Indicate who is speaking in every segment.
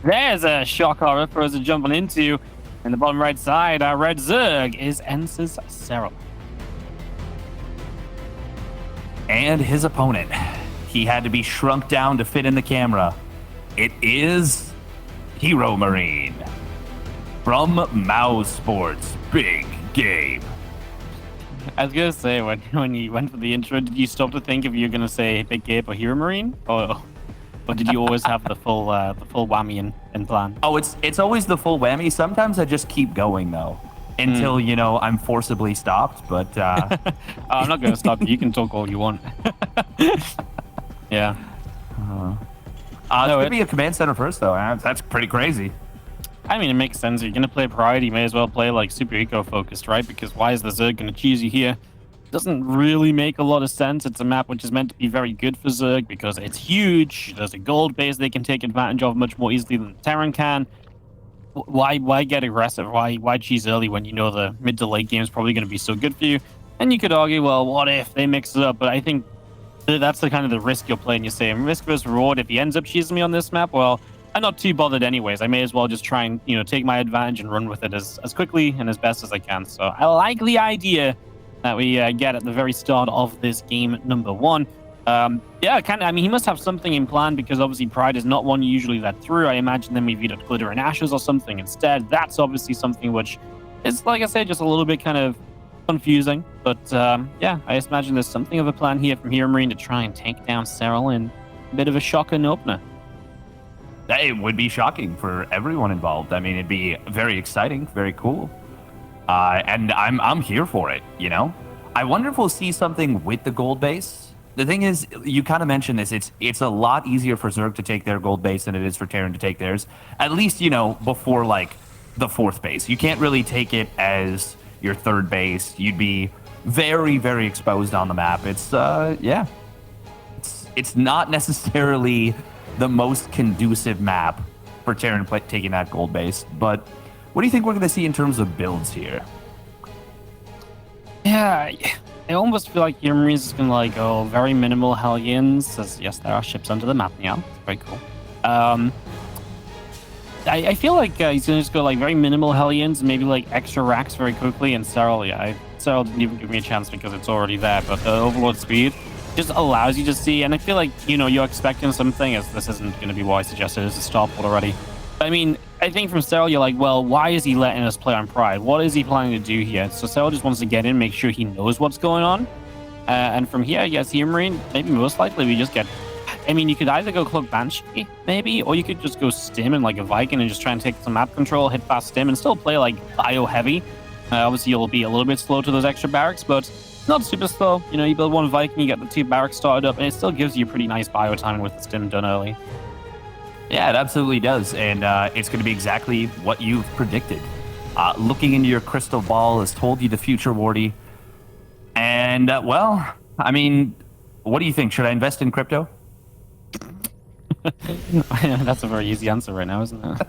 Speaker 1: There's a shock horror for us to jumping into. In the bottom right side, our red Zerg is Ence's Serral.
Speaker 2: And his opponent, he had to be shrunk down to fit in the camera. It is HeroMarine from Mouse Sports Big Game.
Speaker 1: I was gonna say, when you went for the intro, did you stop to think if you were gonna say Big Game or HeroMarine, or did you always have the full whammy in plan?
Speaker 2: Oh, it's always the full whammy. Sometimes I just keep going though, until I'm forcibly stopped. But
Speaker 1: I'm not gonna stop you. You can talk all you want. Yeah.
Speaker 2: It's gonna be a command center first though. That's pretty crazy.
Speaker 1: I mean, it makes sense. You're gonna play Pride, you may as well play like super eco-focused, right? Because why is the Zerg gonna choose you here? Doesn't really make a lot of sense. It's a map which is meant to be very good for Zerg because it's huge. There's a gold base they can take advantage of much more easily than Terran can. Why get aggressive? Why choose early when you know the mid to late game is probably going to be so good for you? And you could argue, well, what if they mix it up? But I think that's the kind of the risk you're playing. You're saying risk versus reward. If he ends up choosing me on this map, well, I'm not too bothered anyways. I may as well just try and take my advantage and run with it as quickly and as best as I can. So I like the idea that we get at the very start of this game number one. Yeah, I mean, he must have something in plan because obviously Pride is not one you usually let through. I imagine then we've either Glitter and Ashes or something instead. That's obviously something which is, like I said, just a little bit kind of confusing. But yeah, I just imagine there's something of a plan here from HeroMarine to try and take down Serral in a bit of a shocker and opener.
Speaker 2: It would be shocking for everyone involved. I mean, it'd be very exciting, very cool. And I'm here for it, I wonder if we'll see something with the gold base. The thing is, you kind of mentioned this, it's a lot easier for Zerg to take their gold base than it is for Terran to take theirs. At least, before like the fourth base. You can't really take it as your third base. You'd be very, very exposed on the map. It's yeah. It's not necessarily the most conducive map for Terran taking that gold base, but what do you think we're going to see in terms of builds here?
Speaker 1: Yeah, I almost feel like HeroMarine's is going to go very minimal Hellions, as yes, there are ships under the map now. It's very cool. I feel like he's going to just go very minimal Hellions and maybe extra racks very quickly. And Serral, Serral didn't even give me a chance because it's already there. But the Overlord speed just allows you to see. And I feel like, you're expecting something, as this isn't going to be what I suggested as a starport already. I mean, I think from Serral, you're like, well, why is he letting us play on Pride? What is he planning to do here? So Serral just wants to get in, make sure he knows what's going on. And from here, yes, HeroMarine, maybe most likely we just get... I mean, you could either go Cloak Banshee, maybe, or you could just go Stim and a Viking and just try and take some map control, hit fast Stim, and still play bio heavy. Obviously, you'll be a little bit slow to those extra barracks, but not super slow. You build one Viking, you get the 2 barracks started up, and it still gives you pretty nice bio timing with the Stim done early.
Speaker 2: Yeah, it absolutely does, and it's going to be exactly what you've predicted. Looking into your crystal ball has told you the future, Wardy. And, well, I mean, what do you think? Should I invest in crypto?
Speaker 1: That's a very easy answer right now, isn't it?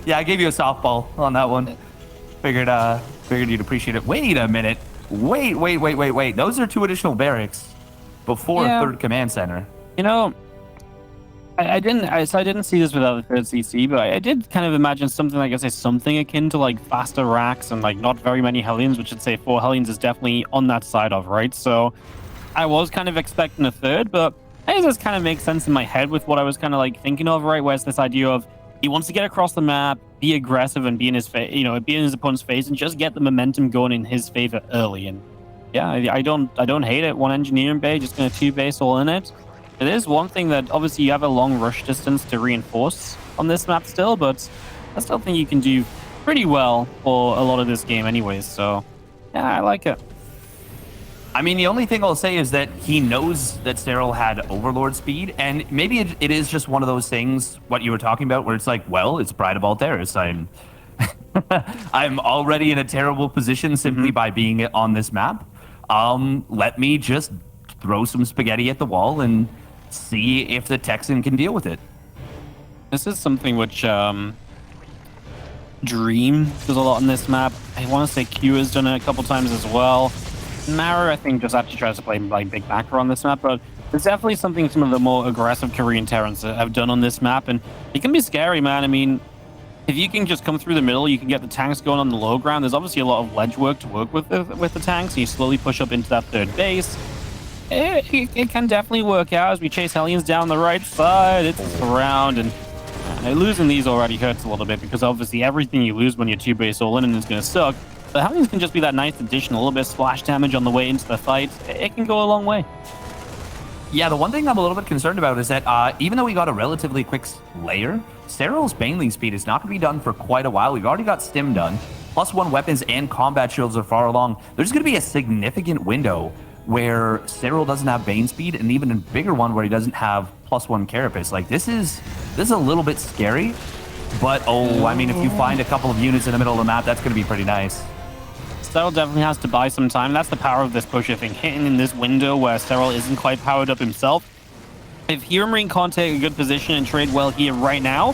Speaker 2: Yeah, I gave you a softball on that one. Figured you'd appreciate it. Wait a minute. Wait. Those are 2 additional barracks before a 3rd command center.
Speaker 1: I didn't see this without the 3rd CC, but I did kind of imagine something something akin to faster racks and not very many Hellions, which I'd say 4 Hellions is definitely on that side of, right? So I was kind of expecting a 3rd, but I think this kind of makes sense in my head with what I was kind of thinking of, right? Where it's this idea of he wants to get across the map, be aggressive, and be in his face, be in his opponent's face, and just get the momentum going in his favor early. And yeah, I don't hate it. 1 engineering bay, just gonna 2 base all in it. It is one thing that obviously you have a long rush distance to reinforce on this map still, but I still think you can do pretty well for a lot of this game anyways. So yeah, I like it.
Speaker 2: I mean, the only thing I'll say is that he knows that Serral had Overlord speed, and maybe it is just one of those things, what you were talking about, where it's well, it's Pride of Alteris. I'm already in a terrible position simply by being on this map. Let me just throw some spaghetti at the wall and see if the Texan can deal with it.
Speaker 1: This is something which Dream does a lot on this map. I want to say Q has done it a couple times as well. Mara, I think, just actually tries to play big macro on this map, but It's definitely something some of the more aggressive Korean Terrans have done on this map, and it can be scary, man. I mean, if you can just come through the middle, you can get the tanks going on the low ground. There's obviously a lot of ledge work to work with the tanks, and you slowly push up into that third base. It can definitely work out as we chase Hellions down the right side. It's around, and losing these already hurts a little bit because obviously everything you lose when you're two base all in is going to suck. The Hellions can just be that nice addition, a little bit of splash damage on the way into the fight. It can go a long way.
Speaker 2: Yeah, the one thing I'm a little bit concerned about is that even though we got a relatively quick layer, Serral's Baneling speed is not going to be done for quite a while. We've already got Stim done. +1 weapons and combat shields are far along. There's going to be a significant window where Serral doesn't have Bane speed, and even a bigger one where he doesn't have +1 Carapace. Like, this is a little bit scary, but I mean, if you find a couple of units in the middle of the map, that's going to be pretty nice.
Speaker 1: Serral definitely has to buy some time. That's the power of this push, I think, hitting in this window where Serral isn't quite powered up himself. If HeroMarine can't take a good position and trade well here right now,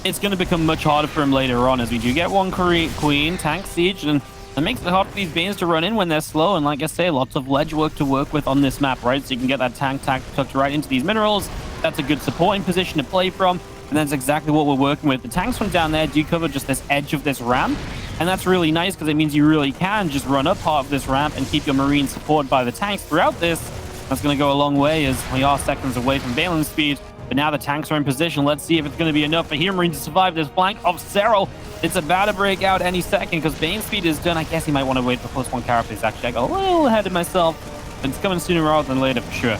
Speaker 1: it's going to become much harder for him later on, as we do get one Queen, tank siege, and it makes it hard for these Banes to run in when they're slow. And like I say, lots of ledge work to work with on this map, right? So you can get that tank tucked right into these minerals. That's a good supporting position to play from. And that's exactly what we're working with. The tanks from down there do cover just this edge of this ramp. And that's really nice because it means you really can just run up part of this ramp and keep your Marines supported by the tanks throughout this. That's going to go a long way as we are seconds away from Baneling speed. But now the tanks are in position. Let's see if it's going to be enough for HeroMarine to survive this flank of Serral. It's about to break out any second because Bane speed is done. I guess he might want to wait for +1 Carapace. Actually, I got a little ahead of myself. But it's coming sooner rather than later for sure.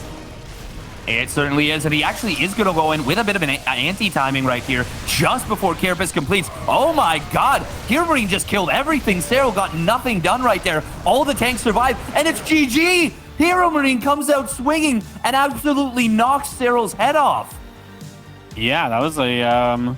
Speaker 2: It certainly is, and he actually is going to go in with a bit of an anti-timing right here just before Carapace completes. Oh my god, HeroMarine just killed everything. Serral got nothing done right there. All the tanks survive, and it's GG! HeroMarine comes out swinging and absolutely knocks Serral's head off.
Speaker 1: Yeah, that was a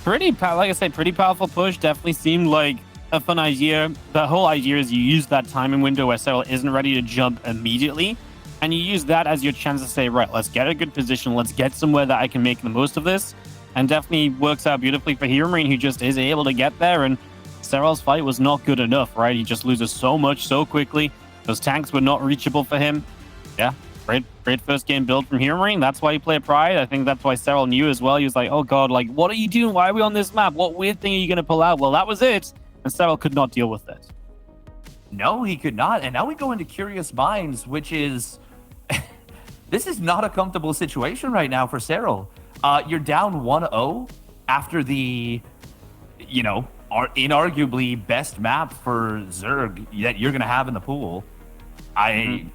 Speaker 1: pretty powerful push. Definitely seemed like a fun idea. The whole idea is you use that timing window where Serral isn't ready to jump immediately. And you use that as your chance to say, right, let's get a good position. Let's get somewhere that I can make the most of this. And definitely works out beautifully for HeroMarine, who just is able to get there. And Serral's fight was not good enough, right? He just loses so much so quickly. Those tanks were not reachable for him. Yeah, great first game build from HeroMarine. That's why he played Pride. I think that's why Serral knew as well. He was like, oh god, like, what are you doing? Why are we on this map? What weird thing are you going to pull out? Well, that was it. And Serral could not deal with it.
Speaker 2: No, he could not. And now we go into Curious Minds, which is... This is not a comfortable situation right now for Serral. You're down 1-0 after the, inarguably best map for Zerg that you're going to have in the pool. I'm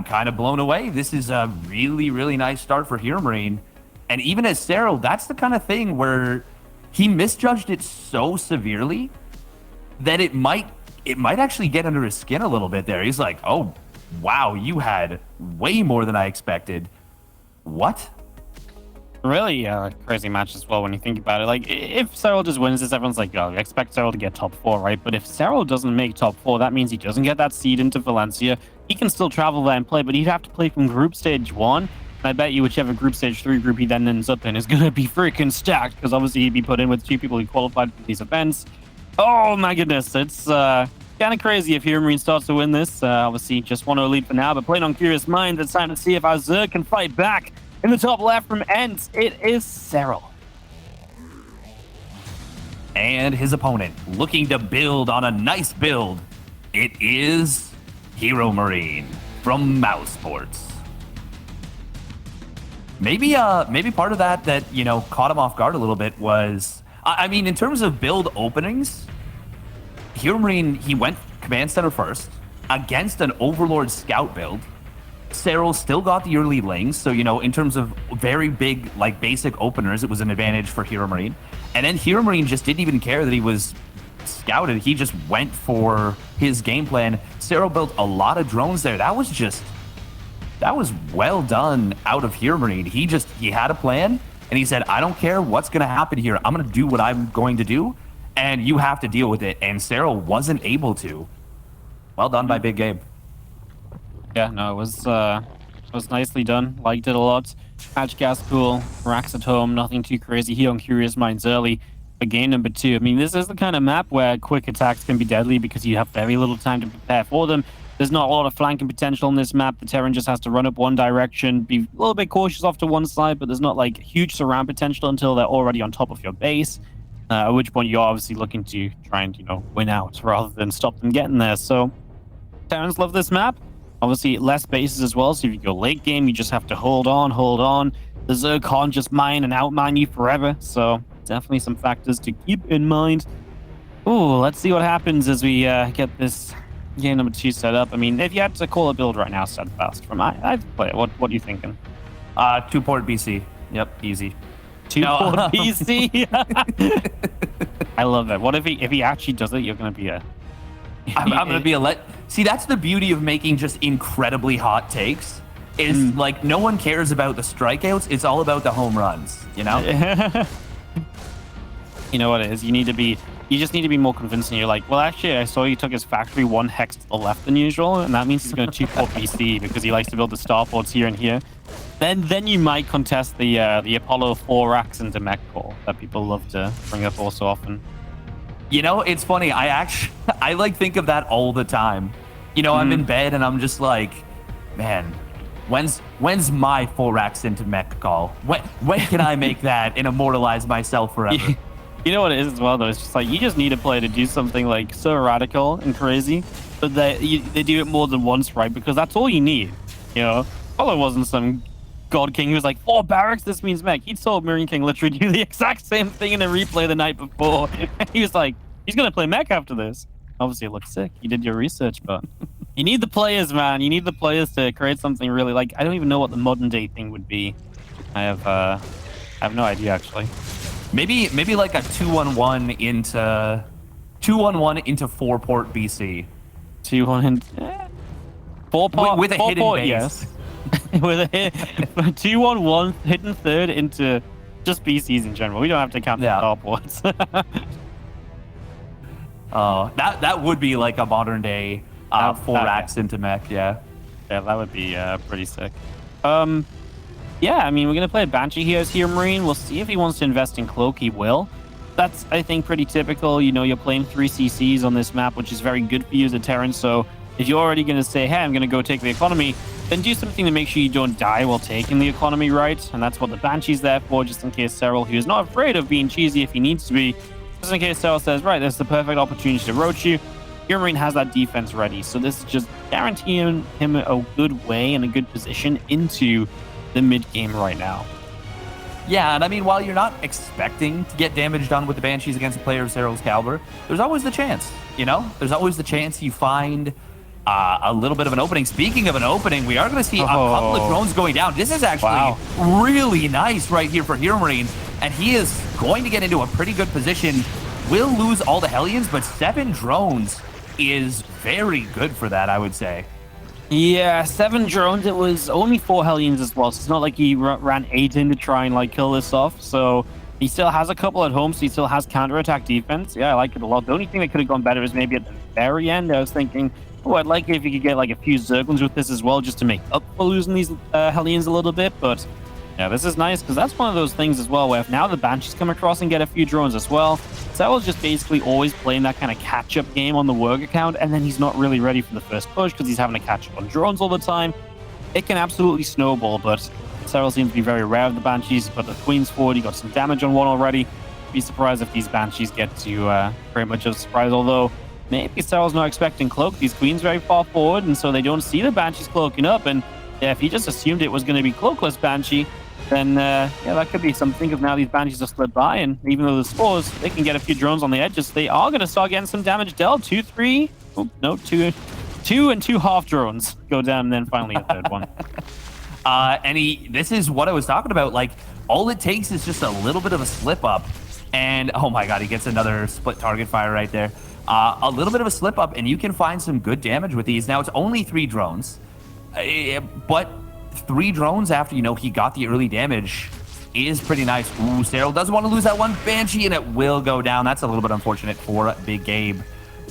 Speaker 2: kind of blown away. This is a really, really nice start for HeroMarine. And even as Serral, that's the kind of thing where he misjudged it so severely that it might actually get under his skin a little bit there. He's like, oh, wow, you had way more than I expected. What?
Speaker 1: Really crazy match as well when you think about it. Like, if Serral just wins this, everyone's like, oh, we expect Serral to get top 4, right? But if Serral doesn't make top 4, that means he doesn't get that seed into Valencia. He can still travel there and play, but he'd have to play from group stage 1. And I bet you whichever group stage 3 group he then ends up in is going to be freaking stacked, because obviously he'd be put in with 2 people who qualified for these events. Oh my goodness, it's kind of crazy if HeroMarine starts to win this. Obviously, just 1-0 lead for now, but playing on Curious Minds, it's time to see if our Zerg can fight back. In the top left from Ents, it is Serral.
Speaker 2: And his opponent looking to build on a nice build. It is HeroMarine from Mouseports. Maybe part of that caught him off guard a little bit was, I mean, in terms of build openings, HeroMarine, he went Command Center first against an Overlord Scout build. Serral still got the early lanes, so, in terms of very big, basic openers, it was an advantage for HeroMarine. And then HeroMarine just didn't even care that he was scouted. He just went for his game plan. Serral built a lot of drones there. That was well done out of HeroMarine. He had a plan, and he said, I don't care what's going to happen here. I'm going to do what I'm going to do, and you have to deal with it. And Serral wasn't able to. Well done by Big Gabe.
Speaker 1: Yeah, no, it was nicely done. Liked it a lot. Patch gas pool, racks at home, nothing too crazy here on Curious Minds early. But game number 2, I mean, this is the kind of map where quick attacks can be deadly because you have very little time to prepare for them. There's not a lot of flanking potential on this map. The Terran just has to run up one direction, be a little bit cautious off to one side, but there's not like huge surround potential until they're already on top of your base. At which point you're obviously looking to try and, win out rather than stop them getting there. So Terrans love this map. Obviously, less bases as well. So if you go late game, you just have to hold on, hold on. The Zerg can't just mine and outmine you forever. So definitely some factors to keep in mind. Ooh, let's see what happens as we get this game number 2 set up. I mean, if you had to call a build right now, Steadfast, from I'd play it. What are you thinking?
Speaker 2: 2-port BC. Yep, easy.
Speaker 1: 2-port BC. I love that. What if he actually does it? You're gonna be a.
Speaker 2: I'm gonna be a See, that's the beauty of making just incredibly hot takes. Is like no one cares about the strikeouts. It's all about the home runs. You know.
Speaker 1: You know what it is. You just need to be more convincing. You're like, well, actually, I saw you took his factory 1 hex to the left than usual, and that means he's going to 2-port BC because he likes to build the starports here and here. Then you might contest the Apollo 4 racks into mech core that people love to bring up all so often.
Speaker 2: You know, it's funny. I like think of that all the time. You know, I'm in bed and I'm just like, man, when's my 4 racks into mech call? When can I make that and immortalize myself forever?
Speaker 1: You know what it is as well, though? It's just like you just need a player to do something like so radical and crazy, but they do it more than once, right? Because that's all you need. You know, Apollo wasn't some God King who was like 4 barracks. This means mech. He saw Marine King literally do the exact same thing in a replay the night before. He was like, he's gonna play mech after this. Obviously, it looks sick. You did your research, but you need the players, man. You need the players to create something really like I don't even know what the modern day thing would be. I have no idea actually.
Speaker 2: Maybe like a 2-1-1 into 4-port BC.
Speaker 1: 2-1 4-port
Speaker 2: with a hidden
Speaker 1: port,
Speaker 2: base.
Speaker 1: yes. With a 2-1-1 hidden third into just BCs in general. We don't have to count the starports.
Speaker 2: Oh, that would be like a modern day 4 racks into mech. Yeah,
Speaker 1: that would be pretty sick. Yeah, I mean, we're going to play a Banshee here as HeroMarine. We'll see if he wants to invest in Cloak. He will. That's, I think, pretty typical. You know, you're playing 3 CCs on this map, which is very good for you as a Terran. So if you're already going to say, hey, I'm going to go take the economy, then do something to make sure you don't die while taking the economy, right? And that's what the Banshee's there for, just in case Serral, who is not afraid of being cheesy if he needs to be, just in case Serral says, right, there's the perfect opportunity to roach you. HeroMarine has that defense ready. So this is just guaranteeing him a good way and a good position into the mid game right now.
Speaker 2: Yeah, and I mean, while you're not expecting to get damage done with the Banshees against a player of Serral's caliber, there's always the chance, you know? There's always the chance you find a little bit of an opening. Speaking of an opening, we are going to see a couple of drones going down. This is actually really nice right here for HeroMarine, and he is going to get into a pretty good position. Will lose all the Hellions, but 7 drones is very good for that, I would say.
Speaker 1: Yeah, 7 drones. It was only 4 Hellions as well, so it's not like he ran 8 in to try and like kill this off. So he still has a couple at home, so he still has counterattack defense. Yeah, I like it a lot. The only thing that could have gone better is maybe at the very end. I was thinking, oh, I'd like it if you could get like a few Zerglings with this as well, just to make up for losing these Hellions a little bit. But yeah, this is nice because that's one of those things as well where if now the Banshees come across and get a few drones as well, Serral's just basically always playing that kind of catch-up game on the work account, and then he's not really ready for the first push because he's having to catch up on drones all the time. It can absolutely snowball, but Serral seems to be very rare of the Banshees. He put the Queens forward, he got some damage on one already. Be surprised if these Banshees get to pretty much a surprise, although maybe Serral's not expecting Cloak. These Queens very far forward, and so they don't see the Banshees cloaking up, and yeah, if he just assumed it was going to be Cloakless Banshee, then yeah, that could be something if now these Banshees are slid by, and even though the spores, they can get a few drones on the edges, they are going to start getting some damage dealt. 2, 3, oh, no, 2 and 2 half drones go down, and then finally a third one.
Speaker 2: And this is what I was talking about. Like, all it takes is just a little bit of a slip up, and oh my god, he gets another split target fire right there. A little bit of a slip up, and you can find some good damage with these. Now, it's only 3 drones, but 3 drones after, you know, he got the early damage is pretty nice. Ooh, Serral doesn't want to lose that one Banshee, and it will go down. That's a little bit unfortunate for Big Gabe.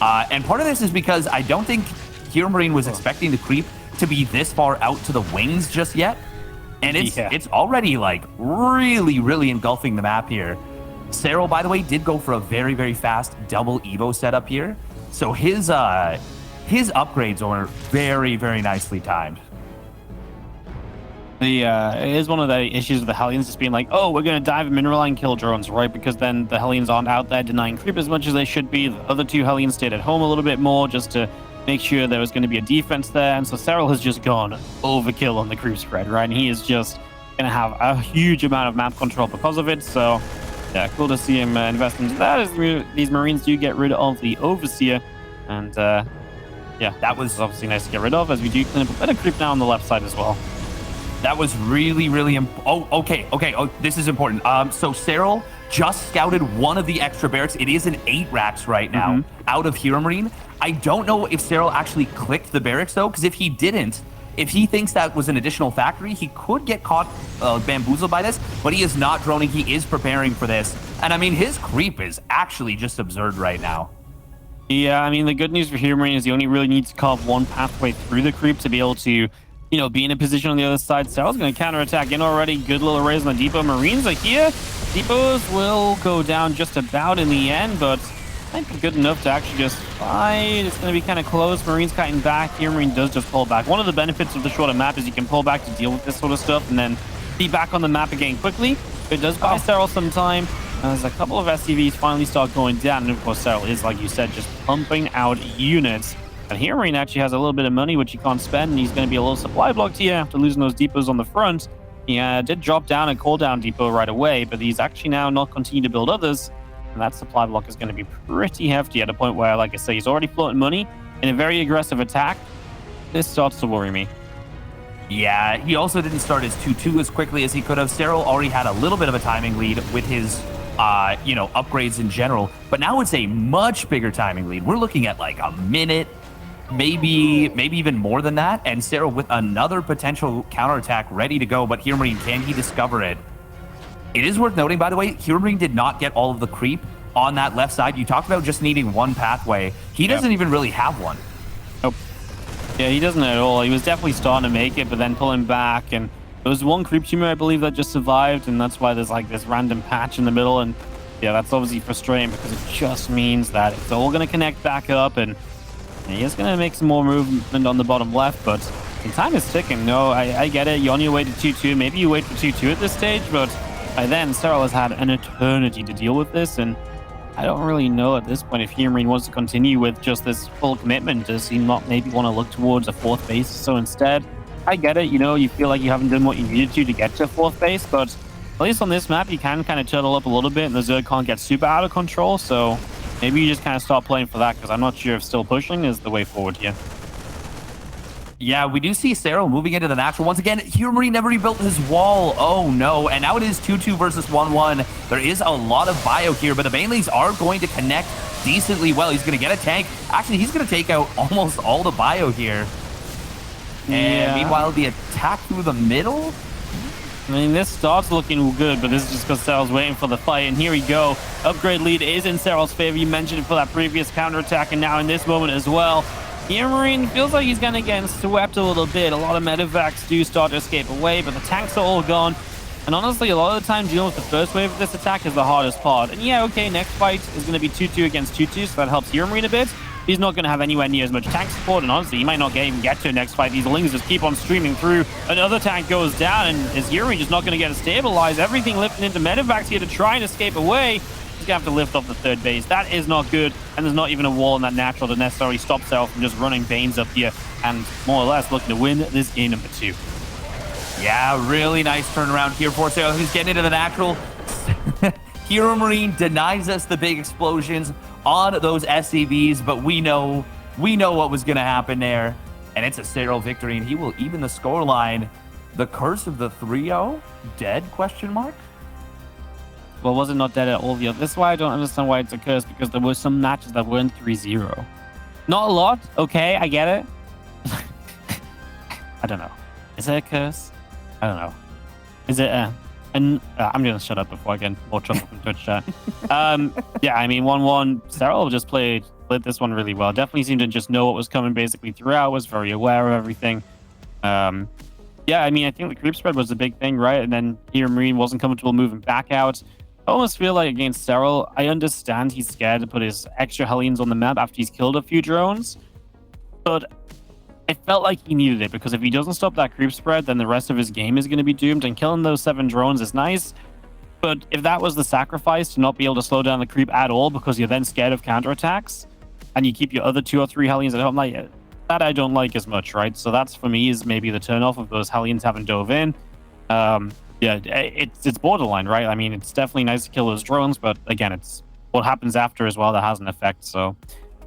Speaker 2: And part of this is because I don't think HeroMarine was expecting the creep to be this far out to the wings just yet. And it's already, like, really engulfing the map here. Serral, by the way, did go for a very fast double Evo setup here. So his his upgrades are very, very nicely timed.
Speaker 1: It is one of the issues with the Hellions, just being like, oh, we're going to dive a mineral and kill drones, right? Because then the Hellions aren't out there denying creep as much as they should be. The other two Hellions stayed at home a little bit more just to make sure there was going to be a defense there. And so Serral has just gone overkill on the creep spread, right? And he is just going to have a huge amount of map control because of it. So, yeah, cool to see him invest into that, as these Marines do get rid of the Overseer. And, yeah, that was obviously nice to get rid of, as we do clean up a bit of creep now on the left side as well.
Speaker 2: That was really, really important. Oh, okay. Oh, this is important. So Serral just scouted one of the extra barracks. It is an 8 racks right now out of HeroMarine. I don't know if Serral actually clicked the barracks, though, because if he didn't, if he thinks that was an additional factory, he could get caught bamboozled by this, but he is not droning. He is preparing for this. And, I mean, his creep is actually just absurd right now.
Speaker 1: Yeah, I mean, the good news for HeroMarine is you only really need to carve one pathway through the creep to be able to, you know, be in a position on the other side. Serral's going to counterattack in already. Good little raise on the depot. Marines are here. Depots will go down just about in the end, but might be good enough to actually just fight. It's going to be kind of close. Marines cutting back. HeroMarine does just pull back. One of the benefits of the shorter map is you can pull back to deal with this sort of stuff and then be back on the map again quickly. It does buy Serral some time. As a couple of SCVs finally start going down. And of course, Serral is, like you said, just pumping out units. And HeroMarine actually has a little bit of money, which he can't spend, and he's going to be a little supply blocked here after losing those depots on the front. He did drop down a call-down depot right away, but he's actually now not continuing to build others, and that supply block is going to be pretty hefty at a point where, like I say, he's already floating money in a very aggressive attack. This starts to worry me.
Speaker 2: Yeah, he also didn't start his 2-2 as quickly as he could have. Serral already had a little bit of a timing lead with his upgrades in general, but now it's a much bigger timing lead. We're looking at like a minute, maybe even more than that, and Serral with another potential counterattack ready to go, but HeroMarine, can he discover it? It is worth noting, by the way, HeroMarine did not get all of the creep on that left side. You talked about just needing one pathway. He doesn't even really have one.
Speaker 1: Nope. Yeah, he doesn't at all. He was definitely starting to make it, but then pulling back, and there was one creep tumor, I believe, that just survived, and that's why there's like this random patch in the middle, and yeah, that's obviously frustrating because it just means that it's all going to connect back up, and he is going to make some more movement on the bottom left, but the time is ticking. No, I get it. You're on your way to 2-2. Maybe you wait for 2-2 at this stage, but by then, Serral has had an eternity to deal with this, and I don't really know at this point if HeroMarine wants to continue with just this full commitment. Does he not maybe want to look towards a 4th base? So instead, I get it. You know, you feel like you haven't done what you needed to get to 4th base, but at least on this map, you can kind of turtle up a little bit, and the Zerg can't get super out of control, so maybe you just kind of start playing for that, because I'm not sure if still pushing is the way forward here.
Speaker 2: Yeah, we do see Serral moving into the natural. Once again, HeroMarine never rebuilt his wall. Oh, no. And now it is 2-2 versus 1-1. There is a lot of bio here, but the Baneleys are going to connect decently well. He's going to get a tank. Actually, he's going to take out almost all the bio here. And meanwhile, the attack through the middle?
Speaker 1: I mean, this starts looking good, but this is just because Serral's waiting for the fight. And here we go. Upgrade lead is in Serral's favor. You mentioned it for that previous counterattack, and now in this moment as well. HeroMarine feels like he's going to get swept a little bit. A lot of medevacs do start to escape away, but the tanks are all gone. And honestly, a lot of the time, dealing with the first wave of this attack is the hardest part. And yeah, okay, next fight is going to be 2-2 against 2-2, so that helps HeroMarine a bit. He's not going to have anywhere near as much tank support, and honestly, he might not even get to a next fight. These lings just keep on streaming through. Another tank goes down, and is HeroMarine just not going to get it stabilized? Everything lifting into medevacs here to try and escape away. He's going to have to lift off the 3rd base. That is not good, and there's not even a wall in that natural to necessarily stop Serral from just running Banes up here and more or less looking to win this game number 2.
Speaker 2: Yeah, really nice turnaround here for Serral, who's getting into the natural. HeroMarine denies us the big explosions on those SCVs, but we know what was going to happen there, and it's a Serral victory, and he will even the scoreline. The curse of the 3-0? Dead, question mark?
Speaker 1: Well, was it not dead at all? This is why I don't understand why it's a curse, because there were some matches that weren't 3-0. Not a lot, okay, I get it. I don't know. Is it a curse? I don't know. Is it a... And I'm going to shut up before I get more trouble from Twitch chat. Yeah, I mean, 1-1. Serral just played this one really well. Definitely seemed to just know what was coming basically throughout, was very aware of everything. Yeah, I mean, I think the creep spread was the big thing, right? And then HeroMarine wasn't comfortable moving back out. I almost feel like against Serral, I understand he's scared to put his extra Hellions on the map after he's killed a few drones. but I felt like he needed it, because if he doesn't stop that creep spread, then the rest of his game is going to be doomed, and killing those 7 drones is nice. But if that was the sacrifice, to not be able to slow down the creep at all because you're then scared of counterattacks, and you keep your other 2 or 3 Hellions at home, like that I don't like as much, right? So that's, for me, is maybe the turnoff of those Hellions having dove in. Yeah, it's borderline, right? I mean, it's definitely nice to kill those drones, but again, it's what happens after as well that has an effect. So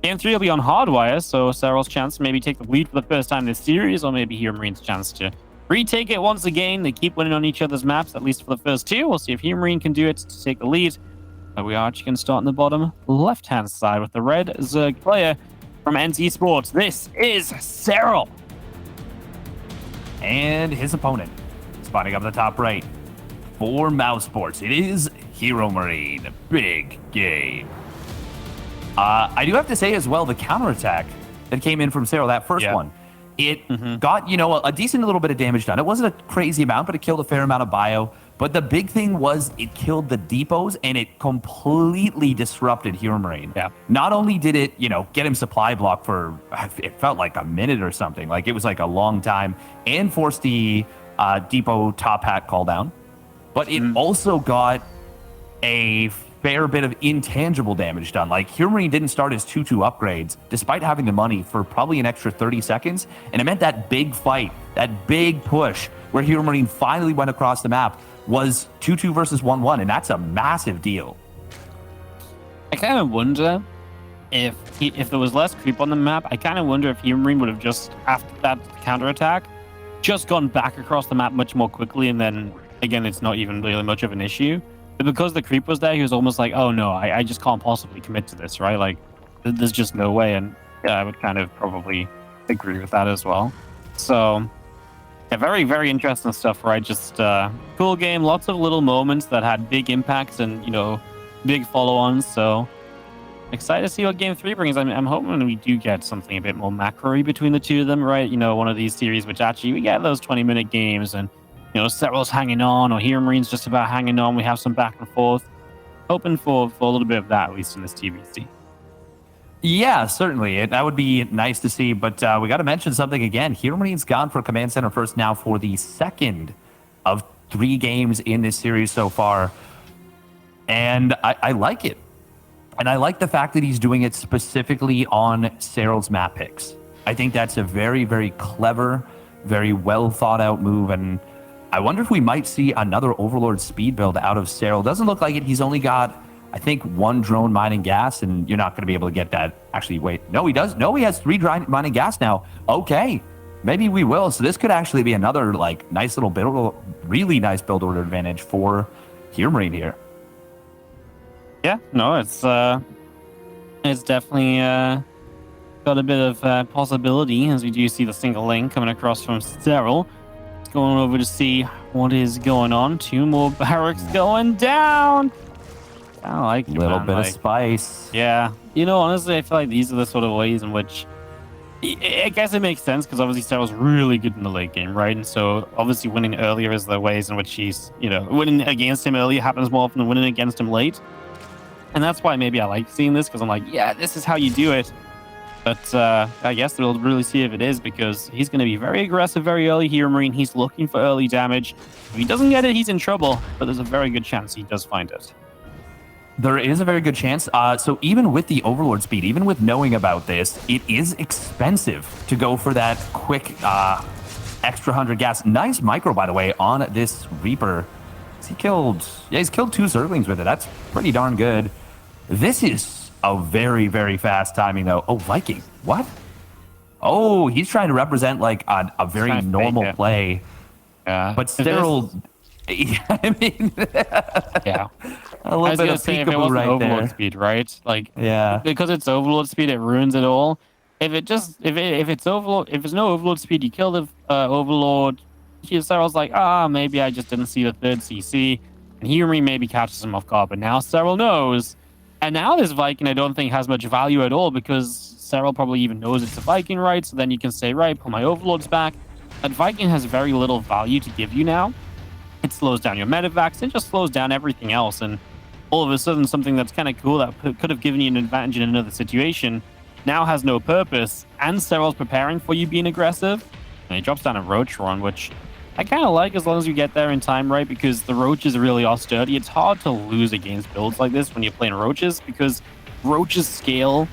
Speaker 1: game 3 will be on Hardwire, so Serral's chance to maybe take the lead for the first time in this series, or maybe HeroMarine's chance to retake it once again. They keep winning on each other's maps, at least for the first 2. We'll see if HeroMarine can do it to take the lead. But we are actually going to start on the bottom left-hand side with the red Zerg player from NT Sports. This is Serral.
Speaker 2: And his opponent, spotting up the top right for Mouse Sports, it is HeroMarine. Big game. I do have to say as well, the counterattack that came in from Serral, that first one, it got, a decent little bit of damage done. It wasn't a crazy amount, but it killed a fair amount of bio. But the big thing was it killed the depots, and it completely disrupted HeroMarine.
Speaker 1: Yeah.
Speaker 2: Not only did it, get him supply block for, it felt like a minute or something. Like, it was like a long time, and forced the depot top hat call down. But it also got a fair bit of intangible damage done. Like, HeroMarine didn't start his 2-2 upgrades, despite having the money, for probably an extra 30 seconds. And it meant that big fight, that big push, where HeroMarine finally went across the map, was 2-2 versus 1-1, and that's a massive deal.
Speaker 1: I kind of wonder if there was less creep on the map, I kind of wonder if HeroMarine would have just, after that counterattack, just gone back across the map much more quickly, and then, again, it's not even really much of an issue. But because the creep was there, he was almost like, oh no, I just can't possibly commit to this, right? Like, there's just no way. And yeah, I would kind of probably agree with that as well. So yeah, very, very interesting stuff, right? Just cool game, lots of little moments that had big impacts and, big follow-ons. So excited to see what game 3 brings. I'm hoping we do get something a bit more macro-y between the two of them, right? One of these series which actually we get those 20-minute games, and Serral's hanging on, or HeroMarine's just about hanging on. We have some back and forth. Hoping for a little bit of that, at least in this TVC.
Speaker 2: Yeah, certainly. That would be nice to see. But we got to mention something again. HeroMarine's gone for Command Center first now for the second of 3 games in this series so far. And I like it. And I like the fact that he's doing it specifically on Serral's map picks. I think that's a very, very clever, very well thought out move. And I wonder if we might see another Overlord speed build out of Serral. Doesn't look like it. He's only got, I think, 1 drone mining gas, and you're not going to be able to get that. Actually, wait. No, he does. No, he has 3 mining gas now. Okay. Maybe we will. So this could actually be another, nice little build, really nice build order advantage for HeroMarine here.
Speaker 1: Yeah, no, it's definitely got a bit of possibility, as we do see the single lane coming across from Serral. Going over to see what is going on. 2 more barracks going down. I like it,
Speaker 2: a little
Speaker 1: man.
Speaker 2: bit of spice.
Speaker 1: Yeah. Honestly, I feel like these are the sort of ways in which, I guess it makes sense, because obviously Serral's really good in the late game, right? And so obviously winning earlier is the ways in which he's, winning against him early happens more often than winning against him late. And that's why maybe I like seeing this, because I'm like, yeah, this is how you do it. But I guess we'll really see if it is, because he's going to be very aggressive very early. HeroMarine, he's looking for early damage. If he doesn't get it, he's in trouble, but there's a very good chance he does find it.
Speaker 2: There is a very good chance. So even with the Overlord speed, even with knowing about this, it is expensive to go for that quick extra 100 gas. Nice micro, by the way, on this Reaper. He's killed 2 Zerglings with it. That's pretty darn good. This is a very, very fast timing, though. Oh, Viking. What? Oh, he's trying to represent a very normal play.
Speaker 1: Yeah.
Speaker 2: But Serral, I mean,
Speaker 1: yeah.
Speaker 2: A little bit of peekaboo right
Speaker 1: Overlord
Speaker 2: there.
Speaker 1: Speed, right?
Speaker 2: Yeah.
Speaker 1: Because it's Overlord Speed, it ruins it all. If it's Overlord, if there's no Overlord Speed, you kill the Overlord. Serral's like, maybe I just didn't see the 3rd CC, and HeroMarine maybe catches him off guard. But now Serral knows. And now this Viking, I don't think has much value at all, because Serral probably even knows it's a Viking, right? So then you can say, right, pull my Overlords back. That Viking has very little value to give you now. It slows down your medevacs. It just slows down everything else. And all of a sudden, something that's kind of cool that could have given you an advantage in another situation now has no purpose, and Serral's preparing for you being aggressive. And he drops down a Roach run, which I kind of like as long as you get there in time, right? Because the Roaches really are sturdy. It's hard to lose against builds like this when you're playing Roaches, because Roaches scale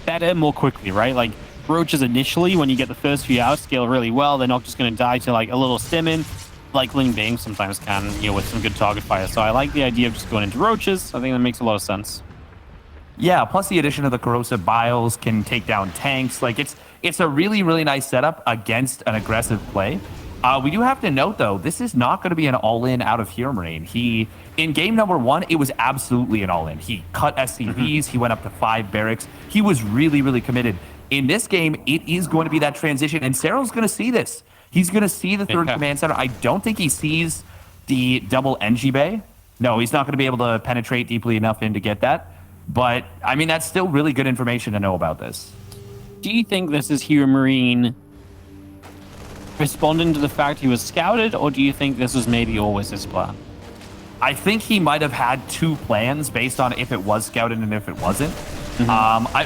Speaker 1: better more quickly, right? Like, Roaches initially, when you get the first few out, scale really well. They're not just going to die to like a little stimming, like Ling Bing sometimes can, with some good target fire. So I like the idea of just going into Roaches. I think that makes a lot of sense.
Speaker 2: Yeah, plus the addition of the corrosive biles can take down tanks. Like, it's a really, really nice setup against an aggressive play. We do have to note, though, this is not going to be an all-in out of HeroMarine. In game number 1, it was absolutely an all-in. He cut SCVs. He went up to 5 barracks. He was really, really committed. In this game, it is going to be that transition, and Serral's going to see this. He's going to see the third command center. I don't think he sees the double NG bay. No, he's not going to be able to penetrate deeply enough in to get that. But, I mean, that's still really good information to know about this.
Speaker 1: Do you think this is HeroMarine responding to the fact he was scouted, or do you think this was maybe always his plan?
Speaker 2: I think he might have had 2 plans based on if it was scouted and if it wasn't.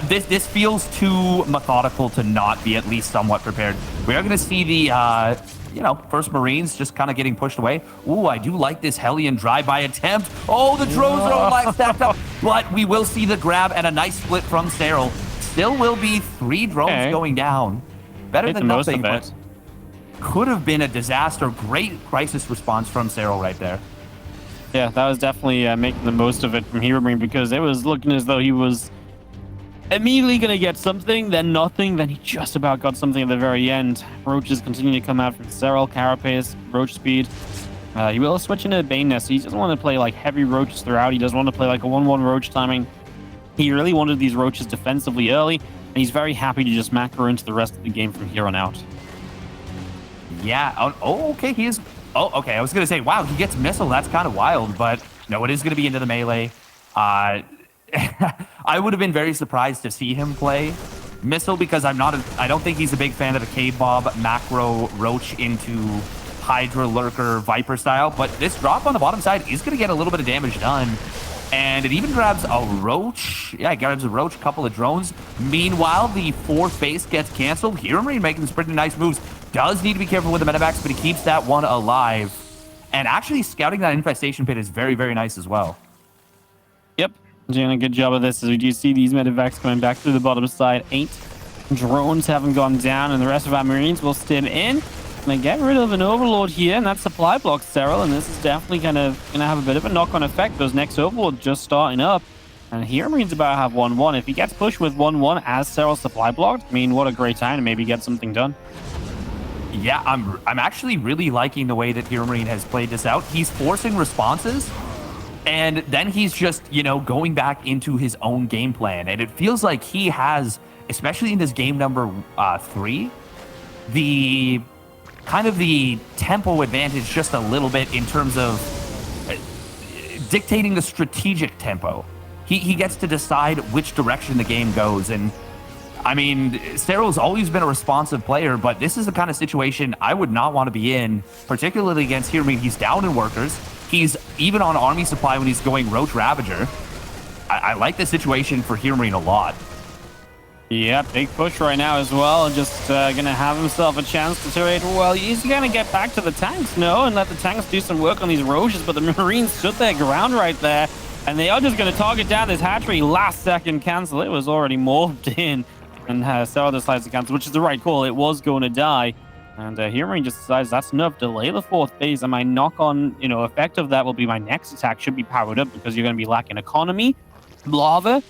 Speaker 2: This feels too methodical to not be at least somewhat prepared. We are going to see the, first Marines just kind of getting pushed away. Ooh, I do like this Hellion drive-by attempt. Oh, the drones are all like stacked up. But we will see the grab and a nice split from Serral. Still will be 3 drones going down. Better than nothing, but could have been a disaster. Great crisis response from Serral right there.
Speaker 1: Yeah, that was definitely making the most of it from HeroMarine, because it was looking as though he was immediately going to get something, then nothing, then he just about got something at the very end. Roaches continue to come out from Serral, Carapace, Roach speed. He will switch into Bane Nest. He doesn't want to play like heavy Roaches throughout. He doesn't want to play like a 1-1 Roach timing. He really wanted these Roaches defensively early, and he's very happy to just macro into the rest of the game from here on out.
Speaker 2: Yeah. Oh, okay. He is. Oh, okay. I was going to say, wow, he gets missile. That's kind of wild, but no, it is going to be into the melee. I would have been very surprised to see him play missile, because I don't think he's a big fan of the K-Bob macro Roach into Hydra Lurker Viper style, but this drop on the bottom side is going to get a little bit of damage done. And it even grabs a Roach. Yeah, it grabs a Roach, a couple of drones. Meanwhile, the 4th base gets canceled. HeroMarine making some pretty nice moves. Does need to be careful with the medevacs, but he keeps that one alive. And actually scouting that infestation pit is very, very nice as well.
Speaker 1: Yep. Doing a good job of this, as we do see these medevacs coming back through the bottom side. 8 drones haven't gone down, and the rest of our Marines will stim in. And they get rid of an Overlord here, and that supply blocks Serral, and this is definitely going to have a bit of a knock-on effect. Those next Overlords just starting up, and HeroMarine's about to have 1-1. If he gets pushed with 1-1 as Serral's supply blocked, I mean, what a great time to maybe get something done.
Speaker 2: Yeah, I'm actually really liking the way that HeroMarine has played this out. He's forcing responses, and then he's just, going back into his own game plan. And it feels like he has, especially in this game number 3, the kind of the tempo advantage just a little bit in terms of dictating the strategic tempo. He gets to decide which direction the game goes. And I mean, Serral's always been a responsive player, but this is the kind of situation I would not want to be in, particularly against HeroMarine. He's down in workers. He's even on army supply when he's going Roach Ravager. I like the situation for HeroMarine a lot.
Speaker 1: Yeah, big push right now as well. Just going to have himself a chance to trade. Well, he's going to get back to the tanks, and let the tanks do some work on these Roaches, but the Marines stood their ground right there, and they are just going to target down this hatchery. Last second cancel. It was already morphed in, and Serral decides to cancel, which is the right call. It was going to die, and HeroMarine just decides that's enough. Delay the 4th phase, and my knock-on effect of that will be my next attack should be powered up, because you're going to be lacking economy, lava.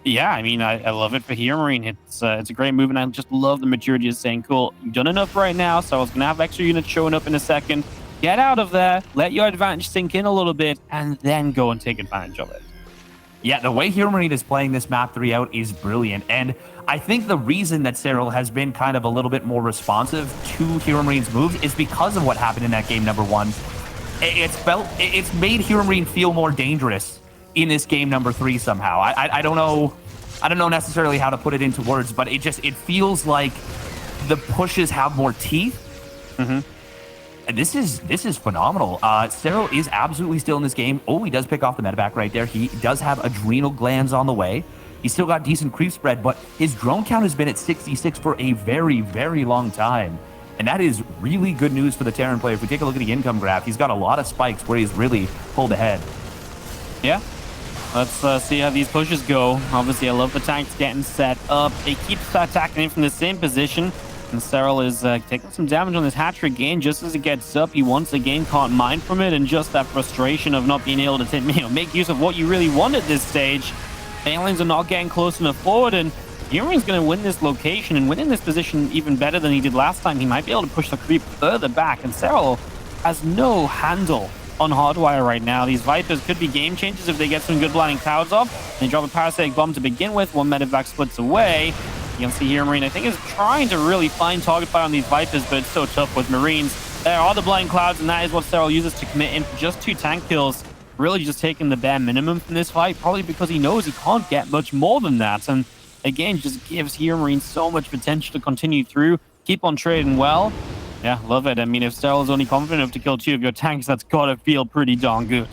Speaker 1: Yeah, I mean, I love it for HeroMarine. It's a great move, and I just love the maturity of saying, cool, you've done enough right now, so I was going to have extra units showing up in a second. Get out of there, let your advantage sink in a little bit, and then go and take advantage of it.
Speaker 2: Yeah, the way HeroMarine is playing this map 3 out is brilliant, and I think the reason that Serral has been kind of a little bit more responsive to HeroMarine's moves is because of what happened in that game number 1. It's made HeroMarine feel more dangerous in this game number 3 somehow. I don't know necessarily how to put it into words, but it feels like the pushes have more teeth. And this is phenomenal. Serral is absolutely still in this game. Oh, he does pick off the medevac right there. He does have adrenal glands on the way. He's still got decent creep spread, but his drone count has been at 66 for a very, very long time. And that is really good news for the Terran player. If we take a look at the income graph, he's got a lot of spikes where he's really pulled ahead.
Speaker 1: Yeah. Let's see how these pushes go. Obviously, I love the tanks getting set up. They keep attacking in from the same position. And Serral is taking some damage on this hatchery again. Just as it gets up, he once again can't mine from it. And just that frustration of not being able to make use of what you really want at this stage. Aliens are not getting close enough forward. And HeroMarine's going to win this location and win in this position even better than he did last time. He might be able to push the creep further back. And Serral has no handle on Hardwire right now. These Vipers could be game changers if they get some good blinding clouds off. They drop a parasitic bomb to begin with. One medevac splits away. You can see HeroMarine, I think, is trying to really find target fire on these Vipers, but it's so tough with Marines. There are the blind clouds, and that is what Serral uses to commit in for just 2 tank kills. Really just taking the bare minimum from this fight, probably because he knows he can't get much more than that. And again, just gives HeroMarine so much potential to continue through, keep on trading well. Yeah, love it. I mean, if Serral is only confident enough to kill 2 of your tanks, that's got to feel pretty darn good.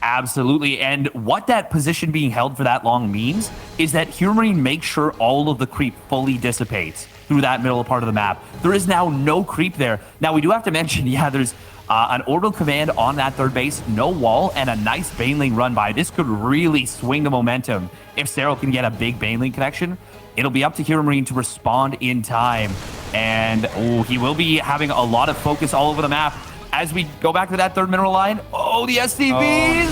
Speaker 2: Absolutely. And what that position being held for that long means is that HeroMarine makes sure all of the creep fully dissipates through that middle part of the map. There is now no creep there. Now, we do have to mention, yeah, there's an orbital command on that third base, no wall, and a nice Baneling run by. This could really swing the momentum. If Serral can get a big Baneling connection, it'll be up to HeroMarine to respond in time. And he will be having a lot of focus all over the map. As we go back to that third mineral line, the SCVs!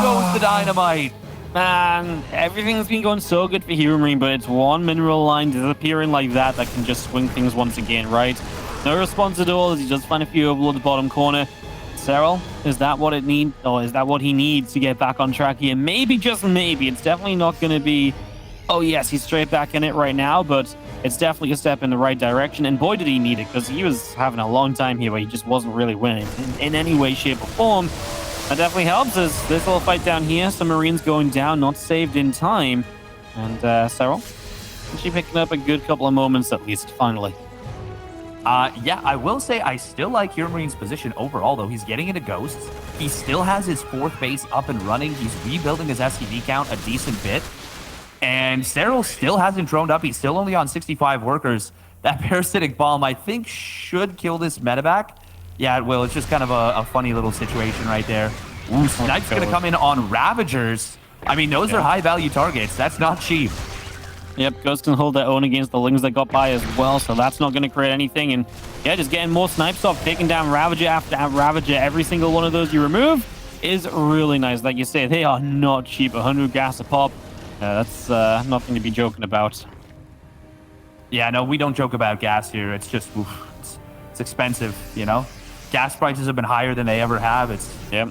Speaker 2: Goes the dynamite.
Speaker 1: Man, everything's been going so good for HeroMarine, but it's one mineral line disappearing like that can just swing things once again, right? No response at all as he just find a few over the bottom corner. Serral, is that what it needs? Or is that what he needs to get back on track here? Maybe, just maybe. It's definitely not going to be, oh yes, he's straight back in it right now, but it's definitely a step in the right direction. And boy, did he need it, because he was having a long time here where he just wasn't really winning in any way, shape, or form. That definitely helps us. This little fight down here, some Marines going down, not saved in time. And Serral, actually picking up a good couple of moments at least, finally.
Speaker 2: Yeah, I will say I still like HeroMarine's position overall, though. He's getting into Ghosts. He still has his 4th base up and running. He's rebuilding his SCV count a decent bit. And Serral still hasn't droned up. He's still only on 65 workers. That parasitic bomb, I think, should kill this medevac. Yeah, it will. It's just kind of a funny little situation right there. Ooh, Snipe's going to come in on Ravagers. I mean, those are high-value targets. That's not cheap.
Speaker 1: Yep, Ghost can hold their own against the Lings that got by as well, so that's not going to create anything. And yeah, just getting more snipes off, taking down Ravager after Ravager. Every single one of those you remove is really nice. Like you say, they are not cheap. 100 gas a pop. That's nothing to be joking about.
Speaker 2: Yeah, no, we don't joke about gas here. It's just, it's expensive, you know? Gas prices have been higher than they ever have.
Speaker 1: Yep.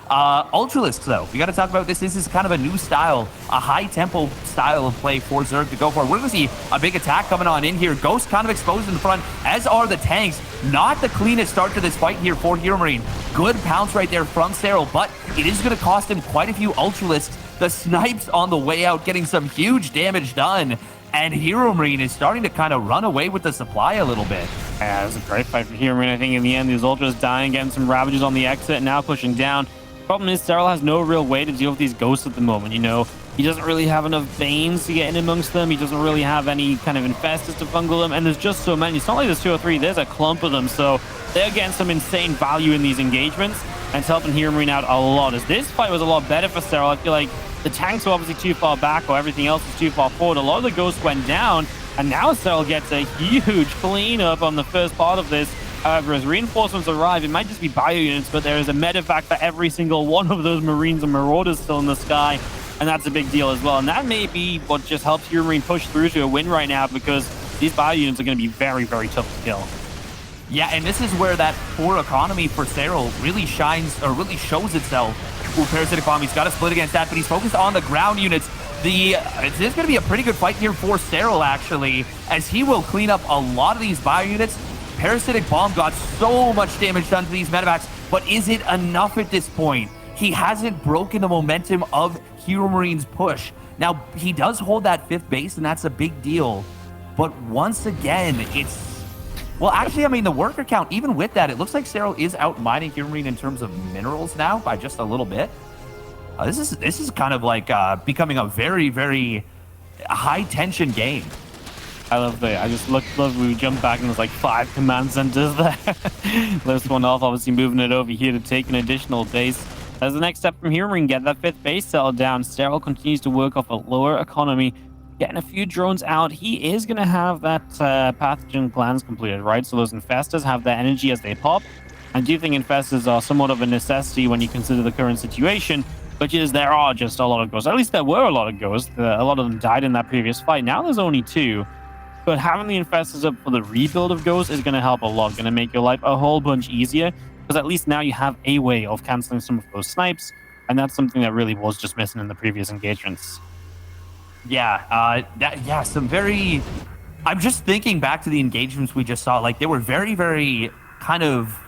Speaker 2: Ultralisks, though, we got to talk about this. This is kind of a new style, a high-tempo style of play for Zerg to go for. We're going to see a big attack coming on in here. Ghost kind of exposed in the front, as are the tanks. Not the cleanest start to this fight here for HeroMarine. Good pounce right there from Serral, but it is going to cost him quite a few Ultralisks. The snipes on the way out getting some huge damage done, and HeroMarine is starting to kind of run away with the supply a little bit.
Speaker 1: Yeah, it was a great fight for HeroMarine. I think in the end, these Ultras dying, getting some Ravages on the exit, and now pushing down. Problem is, Serral has no real way to deal with these Ghosts at the moment, you know? He doesn't really have enough Banes to get in amongst them. He doesn't really have any kind of Infestors to fungal them, and there's just so many. It's not like there's 2 or 3, there's a clump of them, so they're getting some insane value in these engagements, and it's helping HeroMarine out a lot. As this fight was a lot better for Serral, I feel like the tanks were obviously too far back, or everything else was too far forward. A lot of the Ghosts went down, and now Serral gets a huge cleanup on the first part of this. However, as reinforcements arrive, it might just be bio units, but there is a medevac for every single one of those Marines and Marauders still in the sky, and that's a big deal as well. And that may be what just helps HeroMarine push through to a win right now, because these bio units are going to be very, very tough to kill.
Speaker 2: Yeah, and this is where that poor economy for Serral really shines, or really shows itself. Ooh, Parasitic Bomb, he's got to split against that, but he's focused on the ground units. This is going to be a pretty good fight here for Serral, actually, as he will clean up a lot of these bio units. Parasitic Bomb got so much damage done to these medevacs, but is it enough at this point? He hasn't broken the momentum of HeroMarine's push. Now, he does hold that 5th base, and that's a big deal. But once again, it's... Well, actually, I mean, the worker count, even with that, it looks like Serral is out mining HeroMarine in terms of minerals now by just a little bit. This is kind of like becoming a very, very high tension game.
Speaker 1: I love that. I just love we jump back and there's like 5 command centers there. Lifts one off, obviously moving it over here to take an additional base. As the next step from here, we can get that 5th base settled down. Serral continues to work off a lower economy, getting a few drones out. He is going to have that pathogen plans completed, right? So those infestors have their energy as they pop. I do think infestors are somewhat of a necessity when you consider the current situation, which is there are just a lot of ghosts. At least there were a lot of ghosts. A lot of them died in that previous fight. Now there's only 2. But having the infestors up for the rebuild of ghosts is going to help a lot. Going to make your life a whole bunch easier, because at least now you have a way of canceling some of those snipes, and that's something that really was just missing in the previous engagements.
Speaker 2: Yeah, some very... I'm just thinking back to the engagements we just saw. Like, they were very, very kind of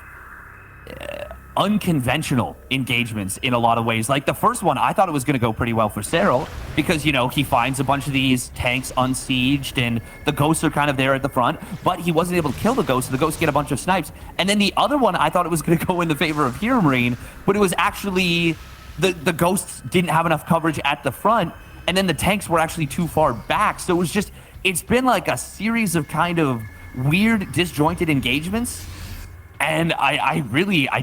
Speaker 2: unconventional engagements in a lot of ways. Like the first one, I thought it was going to go pretty well for Serral because, you know, he finds a bunch of these tanks unsieged and the ghosts are kind of there at the front, but he wasn't able to kill the ghosts, so the ghosts get a bunch of snipes. And then the other one, I thought it was going to go in the favor of HeroMarine, but it was actually the ghosts didn't have enough coverage at the front, and then the tanks were actually too far back. So it was just, it's been like a series of kind of weird, disjointed engagements. And I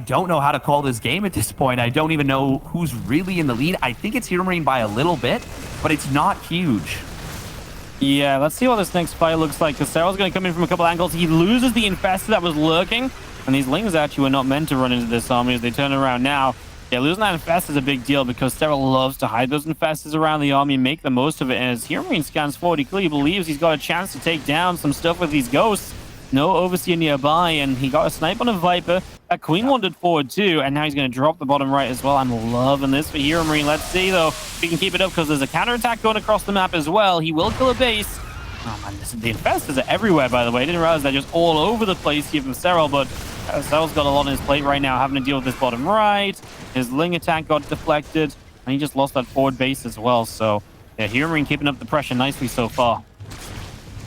Speaker 2: don't know how to call this game at this point. I don't even know who's really in the lead. I think it's HeroMarine by a little bit, but it's not huge.
Speaker 1: Yeah, let's see what this next fight looks like, because Serral's going to come in from a couple angles. He loses the infestor that was lurking, and these lings actually were not meant to run into this army as they turn around now. Yeah, losing that infestor is a big deal because Serral loves to hide those infestors around the army and make the most of it. And as HeroMarine scans forward, he clearly believes he's got a chance to take down some stuff with these ghosts. No Overseer nearby, and he got a snipe on a Viper. That Queen wandered forward too, and now he's going to drop the bottom right as well. I'm loving this for HeroMarine. Let's see, though, if he can keep it up, because there's a counterattack going across the map as well. He will kill a base. Oh, man, the infestors are everywhere, by the way. I didn't realize they're just all over the place here from Serral, but Serral's got a lot on his plate right now, having to deal with this bottom right. His Ling attack got deflected, and he just lost that forward base as well. So, yeah, HeroMarine keeping up the pressure nicely so far.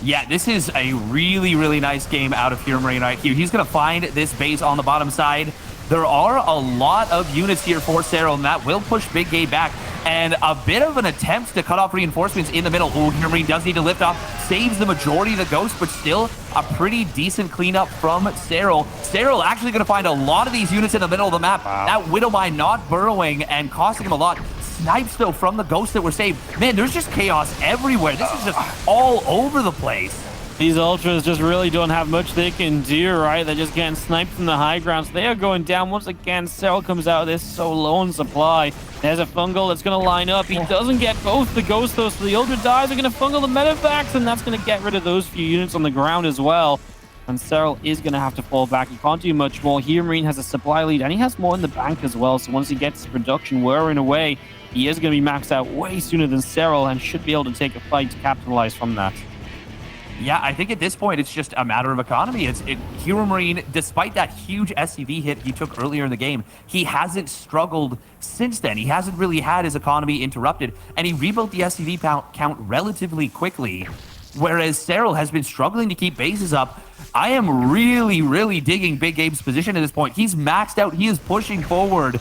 Speaker 2: Yeah, this is a really, really nice game out of HeroMarine right here. He's going to find this base on the bottom side. There are a lot of units here for Serral, and that will push Big Gay back. And a bit of an attempt to cut off reinforcements in the middle. Oh, HeroMarine does need to lift off. Saves the majority of the ghosts, but still a pretty decent cleanup from Serral. Serral actually going to find a lot of these units in the middle of the map. Wow. That Widowmine not burrowing and costing him a lot. Snipes, though, from the ghosts that were saved. Man, there's just chaos everywhere. This is just all over the place.
Speaker 1: These Ultras just really don't have much they can do, right? They're just getting sniped from the high ground. So they are going down. Once again, Serral comes out of this so low on supply. There's a Fungal that's going to line up. He doesn't get both the ghosts, though, so the Ultra dies. They're going to Fungal the Medivacs, and that's going to get rid of those few units on the ground as well. And Serral is going to have to fall back. He can't do much more. HeroMarine has a supply lead, and he has more in the bank as well. So once he gets production whirring away, he is going to be maxed out way sooner than Serral and should be able to take a fight to capitalize from that.
Speaker 2: Yeah, I think at this point, it's just a matter of economy. HeroMarine, despite that huge SCV hit he took earlier in the game, he hasn't struggled since then. He hasn't really had his economy interrupted, and he rebuilt the SCV count relatively quickly, whereas Serral has been struggling to keep bases up. I am really, really digging Big Gabe's position at this point. He's maxed out. He is pushing forward.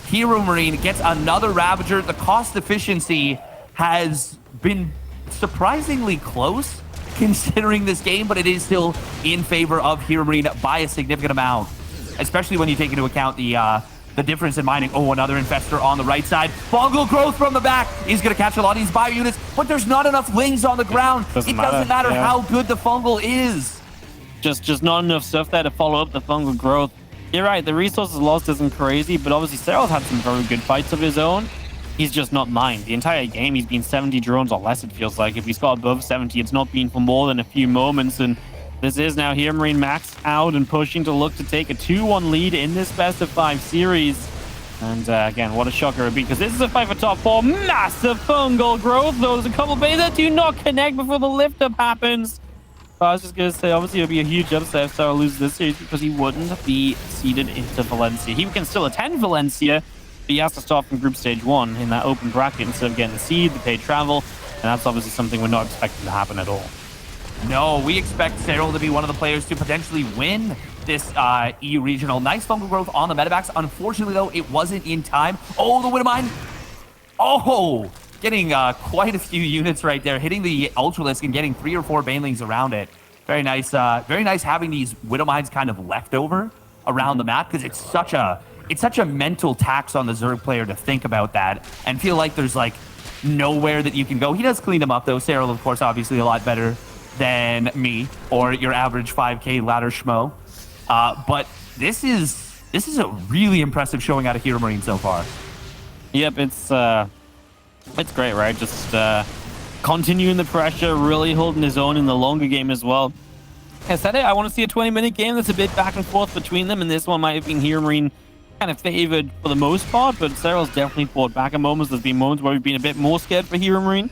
Speaker 2: HeroMarine gets another Ravager. The cost efficiency has been surprisingly close considering this game, but it is still in favor of HeroMarine by a significant amount, especially when you take into account the difference in mining. Oh, another infestor on the right side. Fungal growth from the back. He's going to catch a lot of these bio units, but there's not enough lings on the ground. It doesn't matter how good the fungal is.
Speaker 1: Just not enough stuff there to follow up the fungal growth. You're right, the resources lost isn't crazy, but obviously Serral's had some very good fights of his own. He's just not mined. The entire game, he's been 70 drones or less, it feels like. If he's got above 70, it's not been for more than a few moments, and this is now HeroMarine maxed out and pushing to look to take a 2-1 lead in this best-of-5 series. And again, what a shocker it would be, because this is a fight for top 4. Massive fungal growth, though. There's a couple of bays that do not connect before the lift-up happens. I was just going to say, obviously, it would be a huge upset if Serral loses this series because he wouldn't be seeded into Valencia. He can still attend Valencia, but he has to start from Group Stage 1 in that open bracket instead of getting the seed, the paid travel, and that's obviously something we're not expecting to happen at all.
Speaker 2: No, we expect Serral to be one of the players to potentially win this E-Regional. Nice fungal growth on the Medivacs. Unfortunately, though, it wasn't in time. Oh, the Widowmine Oh, getting quite a few units right there, hitting the Ultralisk and getting 3 or 4 Banelings around it. Very nice. Very nice having these Widow Mines kind of left over around the map, because it's such a mental tax on the Zerg player to think about that and feel like there's like nowhere that you can go. He does clean them up though. Serral, of course, obviously a lot better than me or your average 5K ladder schmo. But this is a really impressive showing out of HeroMarine so far.
Speaker 1: Yep, it's great, right? Just continuing the pressure, really holding his own in the longer game as well. I said it, I want to see a 20-minute game that's a bit back and forth between them, and this one might have been HeroMarine kind of favored for the most part, but Serral's definitely fought back at moments. There's been moments where we've been a bit more scared for HeroMarine.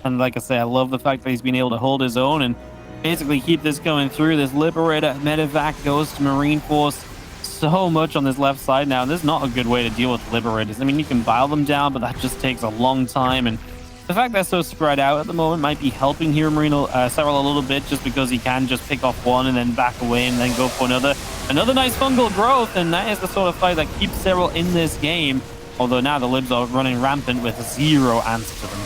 Speaker 1: And like I say, I love the fact that he's been able to hold his own and basically keep this going through. This Liberator medevac goes to Marine Force so much on this left side now. This is not a good way to deal with Liberators. I mean, you can bile them down, but that just takes a long time. And the fact they're so spread out at the moment might be helping HeroMarine Serral a little bit, just because he can just pick off one and then back away and then go for another nice fungal growth. And that is the sort of fight that keeps Serral in this game. Although now the Libs are running rampant with zero answer to them.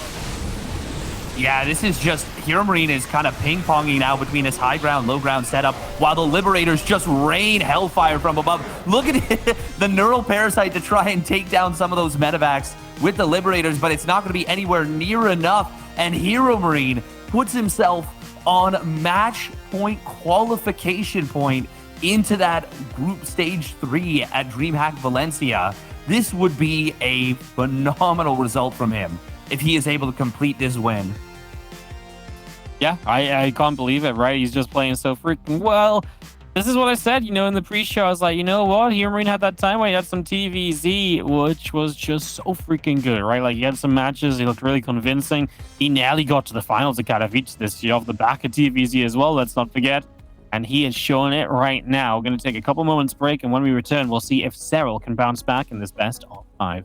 Speaker 2: Yeah, this is just, HeroMarine is kind of ping-ponging now between his high ground, low ground setup, while the Liberators just rain hellfire from above. Look at it, the Neural Parasite to try and take down some of those medevacs with the Liberators, but it's not going to be anywhere near enough. And HeroMarine puts himself on match point, qualification point into that group stage 3 at DreamHack Valencia. This would be a phenomenal result from him if he is able to complete this win.
Speaker 1: Yeah, I can't believe it, right? He's just playing so freaking well. This is what I said, you know, in the pre-show. I was like, you know what? HeroMarine had that time where he had some TVZ, which was just so freaking good, right? Like, he had some matches. He looked really convincing. He nearly got to the finals of Katowice this year off the back of TVZ as well, let's not forget. And he is showing it right now. We're going to take a couple moments break, and when we return, we'll see if Serral can bounce back in this best of 5.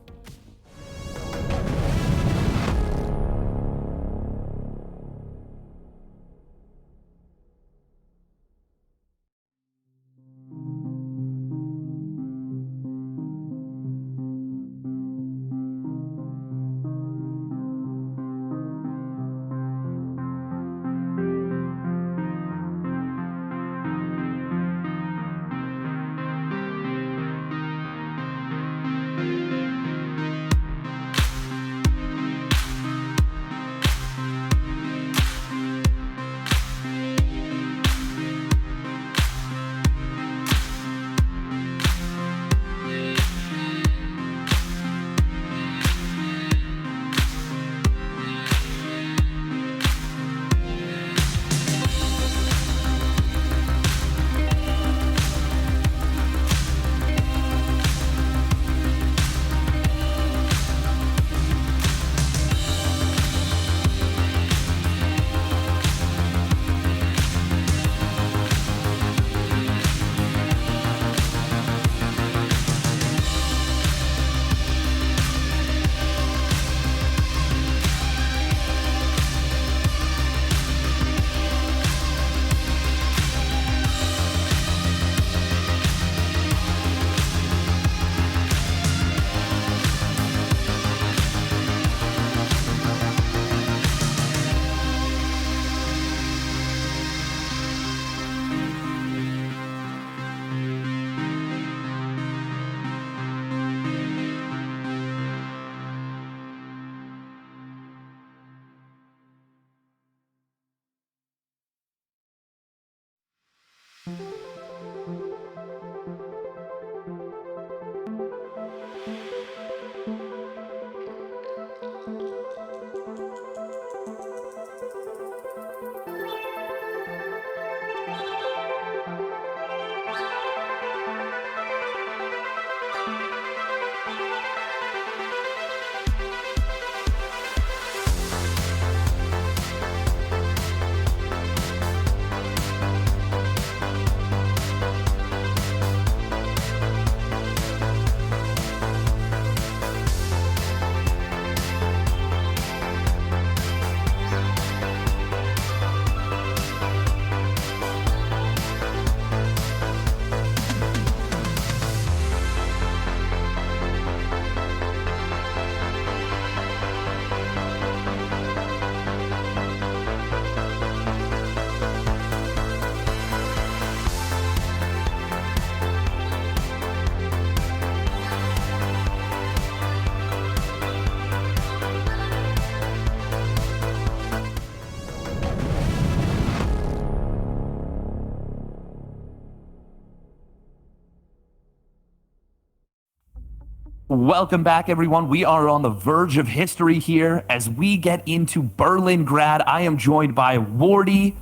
Speaker 2: Welcome back, everyone. We are on the verge of history here as we get into Berlin Grad. I am joined by Wardy,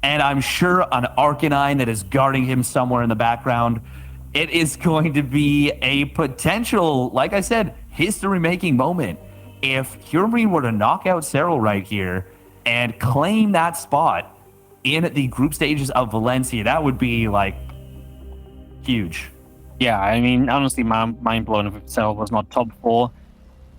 Speaker 2: and I'm sure an Arcanine that is guarding him somewhere in the background. It is going to be a potential, like I said, history-making moment. If HeroMarine were to knock out Serral right here and claim that spot in the group stages of Valencia, that would be, like, huge.
Speaker 1: Yeah, I mean, honestly, mind blown if Serral was not top 4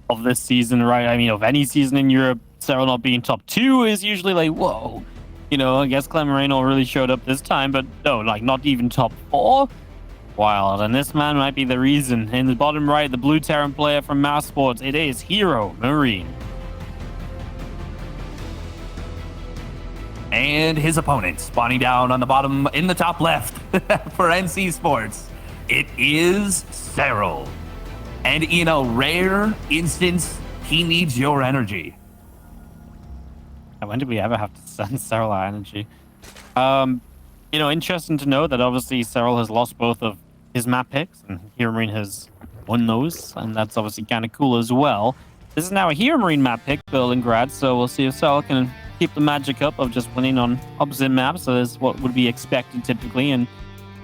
Speaker 1: of this season, right? I mean, of any season in Europe, Serral not being top 2 is usually like, whoa. You know, I guess Clem Moreno really showed up this time, but no, like, not even top 4? Wild. And this man might be the reason. In the bottom right, the blue Terran player from Mouse Sports, it is HeroMarine.
Speaker 2: And his opponent spawning down on the bottom in the top left for NC Sports. It is Serral. And in a rare instance, he needs your energy.
Speaker 1: When did we ever have to send Serral our energy? You know, interesting to know that obviously Serral has lost both of his map picks and HeroMarine has won those, and that's obviously kind of cool as well. This is now a HeroMarine map pick, Berlin Grad, so we'll see if Serral can keep the magic up of just winning on opposite maps. So that's what would be expected typically, and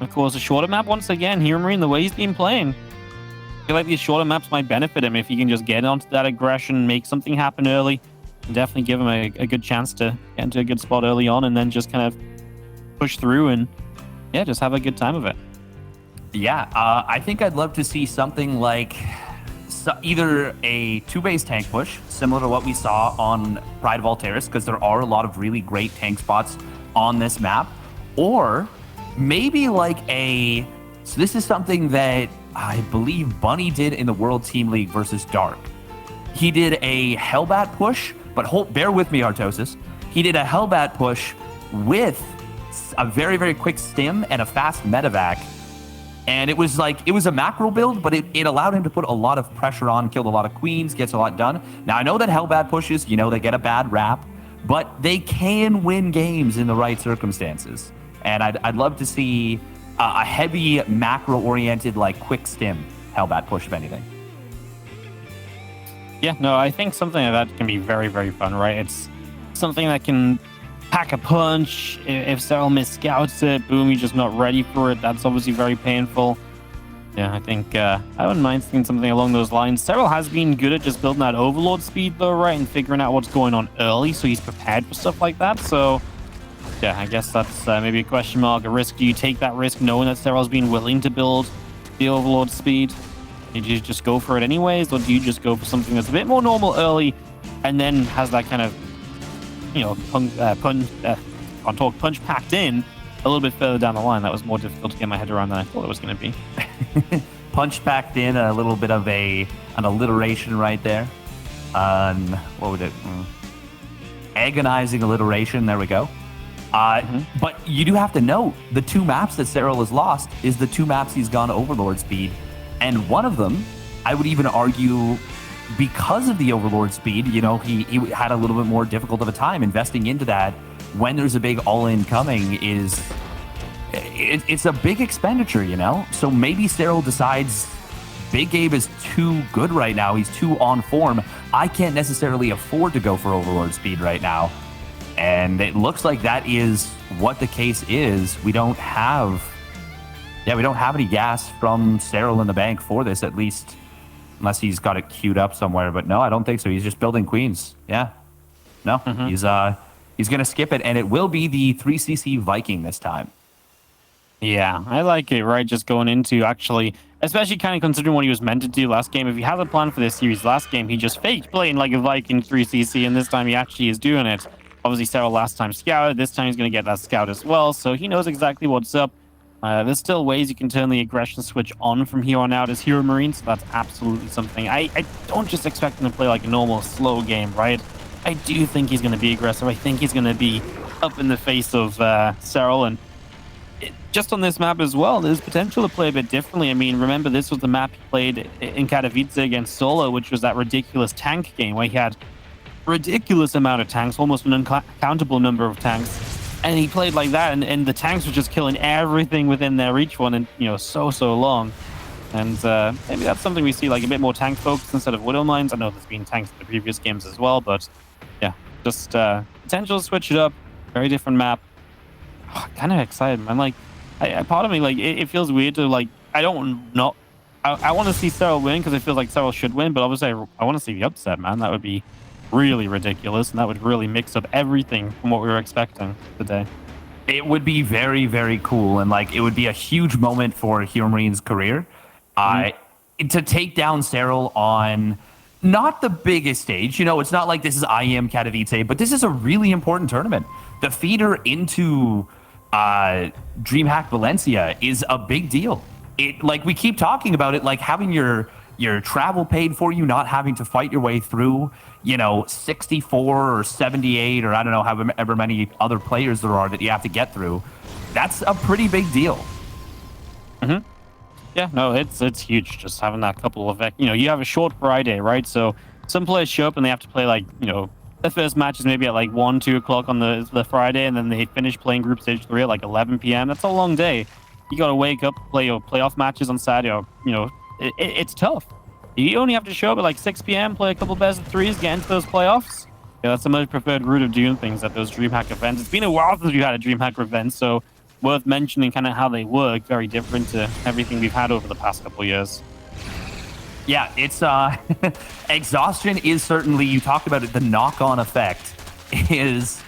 Speaker 1: of course, a shorter map, once again, HeroMarine, the way he's been playing. I feel like these shorter maps might benefit him if he can just get onto that aggression, make something happen early, and definitely give him a good chance to get into a good spot early on and then just kind of push through and, yeah, just have a good time of it.
Speaker 2: Yeah, I think I'd love to see something like either a 2-base tank push, similar to what we saw on Pride of Alteris, because there are a lot of really great tank spots on this map, or maybe like so this is something that I believe Bunny did in the World Team League versus Dark. He did a Hellbat push, but bear with me, Artosis. He did a Hellbat push with a very, very quick stim and a fast medevac. And it was a macro build, but it allowed him to put a lot of pressure on, killed a lot of queens, gets a lot done. Now, I know that Hellbat pushes, you know, they get a bad rap, but they can win games in the right circumstances. And I'd love to see a heavy macro-oriented, like, quick stim Hellbat push, if anything.
Speaker 1: Yeah, no, I think something like that can be very, very fun, right? It's something that can pack a punch. If Serral mis-scouts it, boom, you're just not ready for it. That's obviously very painful. Yeah, I think I wouldn't mind seeing something along those lines. Serral has been good at just building that overlord speed, though, right? And figuring out what's going on early, so he's prepared for stuff like that. So yeah, I guess that's maybe a question mark, a risk. Do you take that risk knowing that Serral's been willing to build the overlord speed? Did you just go for it anyways, or do you just go for something that's a bit more normal early and then has that kind of, you know, punch packed in a little bit further down the line? That was more difficult to get my head around than I thought it was going to be.
Speaker 2: Punch packed in, a little bit of an alliteration right there. What would it? Agonizing alliteration. There we go. But you do have to note the 2 maps that Serral has lost is the 2 maps he's gone overlord speed. And one of them, I would even argue, because of the overlord speed, you know, he had a little bit more difficult of a time investing into that. When there's a big all-in coming, it's a big expenditure, you know? So maybe Serral decides Big Gabe is too good right now. He's too on form. I can't necessarily afford to go for overlord speed right now. And it looks like that is what the case is. We don't have any gas from Serral in the bank for this, at least, unless he's got it queued up somewhere. But no, I don't think so. He's just building queens. Yeah. No, he's going to skip it, and it will be the 3cc Viking this time.
Speaker 1: Yeah, I like it, right? Just going into actually, especially kind of considering what he was meant to do last game. If he has a plan for this series, last game he just faked playing like a Viking 3cc, and this time he actually is doing it. Obviously, Serral last time scouted. This time he's going to get that scout as well, so he knows exactly what's up. There's still ways you can turn the aggression switch on from here on out as HeroMarine, so that's absolutely something. I don't just expect him to play like a normal slow game, right? I do think he's going to be aggressive. I think he's going to be up in the face of Serral, and just on this map as well, there's potential to play a bit differently. I mean, remember, this was the map he played in Katowice against Solo, which was that ridiculous tank game where he had ridiculous amount of tanks, almost an uncountable number of tanks. And he played like that, and the tanks were just killing everything within their reach one, and, you know, so long. And maybe that's something we see like a bit more tank focused instead of Widow Mines. I know there's been tanks in the previous games as well, but yeah, just potential to switch it up. Very different map. Kind of excited, man. Like, part of me, like, it feels weird to, like, I don't know. I want to see Serral win because it feels like Serral should win, but obviously I want to see the upset, man. That would be really ridiculous, and that would really mix up everything from what we were expecting today.
Speaker 2: It would be very, very cool, and like it would be a huge moment for HeroMarine's career. To take down Serral on not the biggest stage, you know, it's not like this is IEM Katowice, but this is a really important tournament. The feeder into DreamHack Valencia is a big deal. It, like we keep talking about it, like having your travel paid for you, not having to fight your way through, you know, 64 or 78 or I don't know however many other players there are that you have to get through. That's a pretty big deal.
Speaker 1: Yeah, no, it's huge just having that couple of, you know, you have a short Friday, right? So some players show up and they have to play like, you know, the first match is maybe at like 1, 2 o'clock on the Friday, and then they finish playing group stage 3 at like 11 p.m. That's a long day. You got to wake up, play your playoff matches on Saturday, or, you know, it's tough. You only have to show up at like 6 p.m., play a couple best of threes, get into those playoffs. Yeah, that's the most preferred route of doing things at those DreamHack events. It's been a while since we had a DreamHack event, so worth mentioning kind of how they work. Very different to everything we've had over the past couple of years.
Speaker 2: Yeah, it's exhaustion is certainly, you talked about it, the knock-on effect is,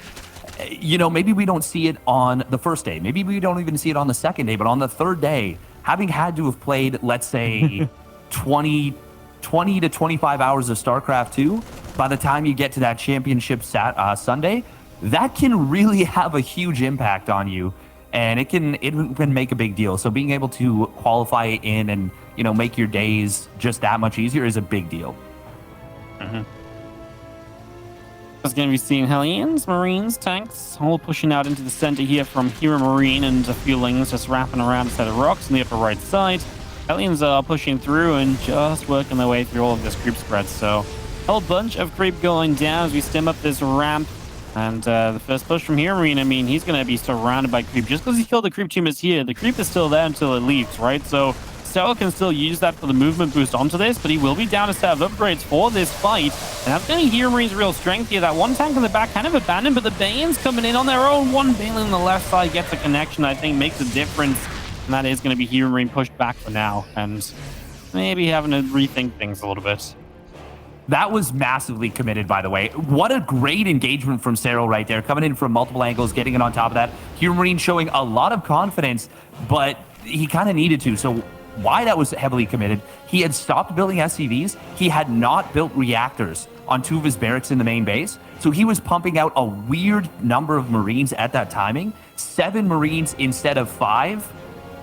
Speaker 2: you know, maybe we don't see it on the first day. Maybe we don't even see it on the second day, but on the third day, having had to have played, let's say, 20 to 25 hours of StarCraft 2, by the time you get to that championship Sunday, that can really have a huge impact on you, and it can make a big deal. So being able to qualify in and, you know, make your days just that much easier is a big deal.
Speaker 1: It's going to be seeing Hellions, Marines, tanks, all pushing out into the center here from HeroMarine, and a few Lings just wrapping around a set of rocks on the upper right side. Hellions are pushing through and just working their way through all of this creep spread. So a whole bunch of creep going down as we stem up this ramp. And the first push from HeroMarine, I mean, he's going to be surrounded by creep. Just because he killed the creep team is here, the creep is still there until it leaves, right? So Serral can still use that for the movement boost onto this, but he will be down a set of upgrades for this fight. And that's going to be HeroMarine's real strength here. That one tank in the back kind of abandoned, but the Bane's coming in on their own. One Bane on the left side gets a connection, I think makes a difference. And that is going to be HeroMarine pushed back for now, and maybe having to rethink things a little bit.
Speaker 2: That was massively committed, by the way. What a great engagement from Serral right there, coming in from multiple angles, getting it on top of that. HeroMarine showing a lot of confidence, but he kind of needed to. So why that was heavily committed, he had stopped building SCVs. He had not built reactors on 2 of his barracks in the main base. So he was pumping out a weird number of Marines at that timing, 7 Marines instead of 5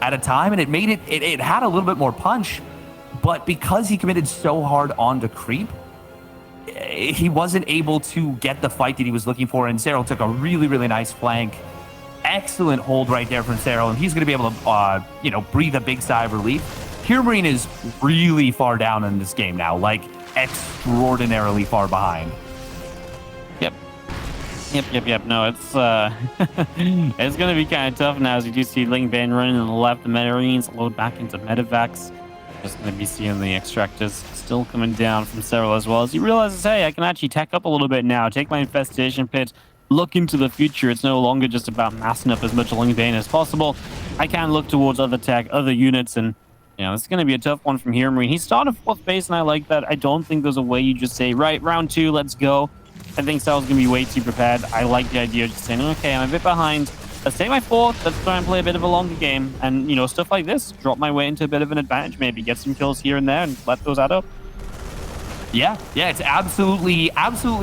Speaker 2: at a time. And it made it had a little bit more punch, but because he committed so hard onto creep, he wasn't able to get the fight that he was looking for, and Serral took a really, really nice flank. Excellent hold right there from Serral, and he's going to be able to, you know, breathe a big sigh of relief. HeroMarine is really far down in this game now, like extraordinarily far behind.
Speaker 1: Yep. No, it's it's going to be kind of tough now, as you do see Ling Bane running on the left. The Marines load back into medevacs. Just going to be seeing the extractors still coming down from Serral, as well as he realizes, hey, I can actually tech up a little bit now, take my infestation pit, look into the future. It's no longer just about massing up as much Ling Bane as possible. I can look towards other tech, other units, and you know, this is going to be a tough one from HeroMarine. He started 4th base, and I like that. I don't think there's a way you just say, right, round 2, let's go. I think Serral's going to be way too prepared. I like the idea of just saying, okay, I'm a bit behind. Let's take my 4th. Let's try and play a bit of a longer game. And, you know, stuff like this, drop my way into a bit of an advantage, maybe get some kills here and there and let those add up.
Speaker 2: Yeah, it's absolutely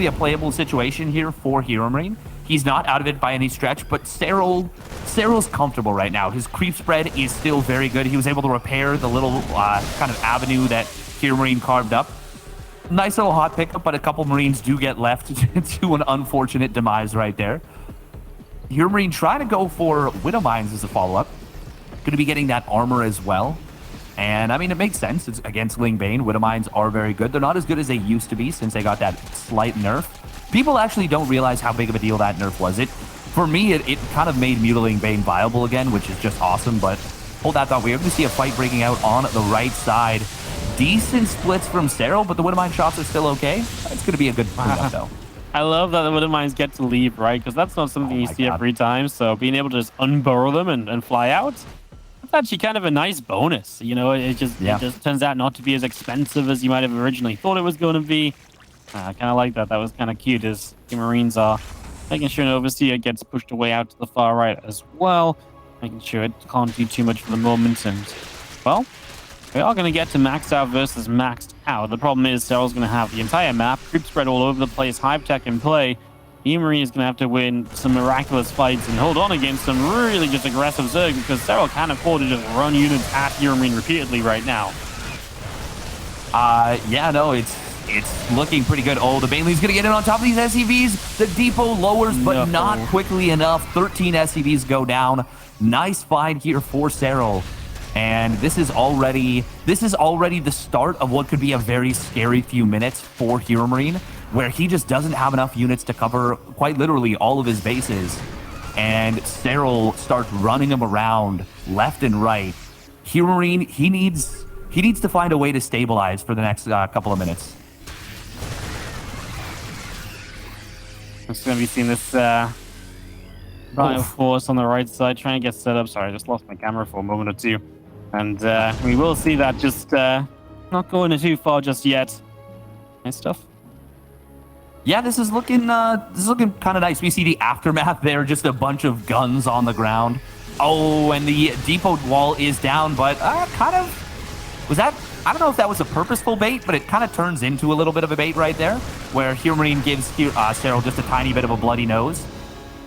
Speaker 2: a playable situation here for HeroMarine. He's not out of it by any stretch, but Serral's comfortable right now. His creep spread is still very good. He was able to repair the little kind of avenue that HeroMarine carved up. Nice little hot pickup, but a couple Marines do get left to an unfortunate demise right there. HeroMarine trying to go for Widow Mines as a follow-up. Going to be getting that armor as well. And, I mean, it makes sense. It's against Ling Bane. Widow Mines are very good. They're not as good as they used to be since they got that slight nerf. People actually don't realize how big of a deal that nerf was. For me, it kind of made Mutilating Bane viable again, which is just awesome. But hold that thought. We're going to see a fight breaking out on the right side. Decent splits from Serral, but the Widowmine shots are still okay. It's going to be a good cleanup, though.
Speaker 1: I love that the Widowmines get to leave, right? Because that's not something you see every time. So being able to just unburrow them and fly out, that's actually kind of a nice bonus. You know, it just turns out not to be as expensive as you might have originally thought it was going to be. I kind of like that. That was kind of cute as the Marines are making sure an Overseer gets pushed away out to the far right as well. Making sure it can't do too much for the moment. And, well, we are going to get to maxed out versus maxed out. The problem is Serral's going to have the entire map, creep spread all over the place, Hive Tech in play. HeroMarine is going to have to win some miraculous fights and hold on against some really just aggressive Zerg because Serral can't afford to just run units at HeroMarine repeatedly right now.
Speaker 2: Yeah, no, it's looking pretty good. Oh, the Baneling's going to get in on top of these SCVs. The depot lowers, but not quickly enough. 13 SCVs go down. Nice fight here for Serral. And this is already the start of what could be a very scary few minutes for HeroMarine, where he just doesn't have enough units to cover quite literally all of his bases. And Serral starts running him around left and right. HeroMarine, he needs to find a way to stabilize for the next couple of minutes.
Speaker 1: I'm just going to be seeing this Bio Force on the right side, trying to get set up. Sorry, I just lost my camera for a moment or two. And we will see that just not going too far just yet. Nice stuff.
Speaker 2: Yeah, this is looking kind of nice. We see the aftermath there, just a bunch of guns on the ground. Oh, and the depot wall is down, but kind of was that. I don't know if that was a purposeful bait, but it kind of turns into a little bit of a bait right there, where HeroMarine gives Serral just a tiny bit of a bloody nose.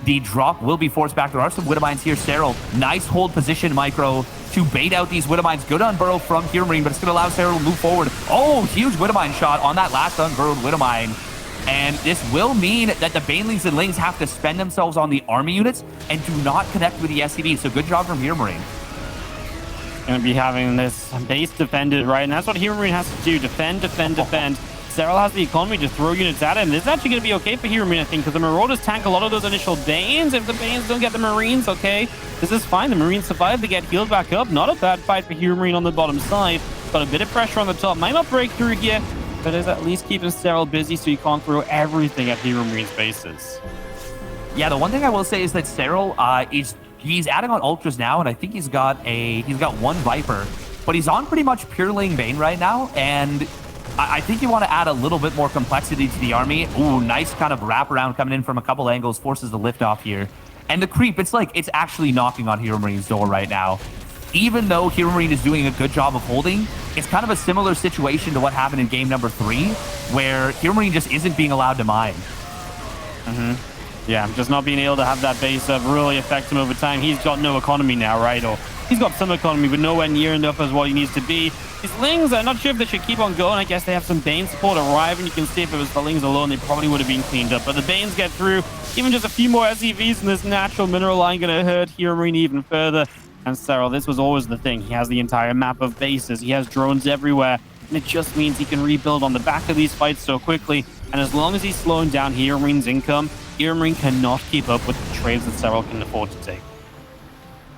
Speaker 2: The drop will be forced back. There are some Widowmines here. Serral, nice hold position, Micro, to bait out these Widowmines. Good unburrow from HeroMarine, but it's going to allow Serral to move forward. Oh, huge Widowmine shot on that last unburrowed Widowmine. And this will mean that the Banelings and Lings have to spend themselves on the army units and do not connect with the SCV. So good job from HeroMarine.
Speaker 1: Going to be having this base defended, right? And that's what HeroMarine has to do. Defend. Serral has the economy to throw units at him. This is actually going to be okay for HeroMarine, I think, because the Marauders tank a lot of those initial Banes. If the Banes don't get the Marines, okay, this is fine. The Marines survive. They get healed back up. Not a bad fight for HeroMarine on the bottom side. Got a bit of pressure on the top. Might not break through here, but is at least keeping Serral busy so you can't throw everything at HeroMarine's bases.
Speaker 2: Yeah, the one thing I will say is that Serral he's adding on Ultras now, and I think he's got one Viper, but he's on pretty much pure lane Bane right now, and I think you want to add a little bit more complexity to the army. Ooh, nice kind of wraparound coming in from a couple angles, forces the lift off here. And the creep, it's actually knocking on HeroMarine's door right now. Even though HeroMarine is doing a good job of holding, it's kind of a similar situation to what happened in game number 3, where HeroMarine just isn't being allowed to mine.
Speaker 1: Yeah, just not being able to have that base really affect him over time. He's got no economy now, right? Or he's got some economy, but nowhere near enough as what he needs to be. These Lings, I'm not sure if they should keep on going. I guess they have some Bane support arriving. You can see if it was the Lings alone, they probably would have been cleaned up. But the Banes get through. Even just a few more SCVs in this natural mineral line going to hurt HeroMarine even further. And Serral, this was always the thing. He has the entire map of bases. He has drones everywhere. And it just means he can rebuild on the back of these fights so quickly. And as long as he's slowing down HeroMarine's income, HeroMarine cannot keep up with the trades that Serral can afford to take.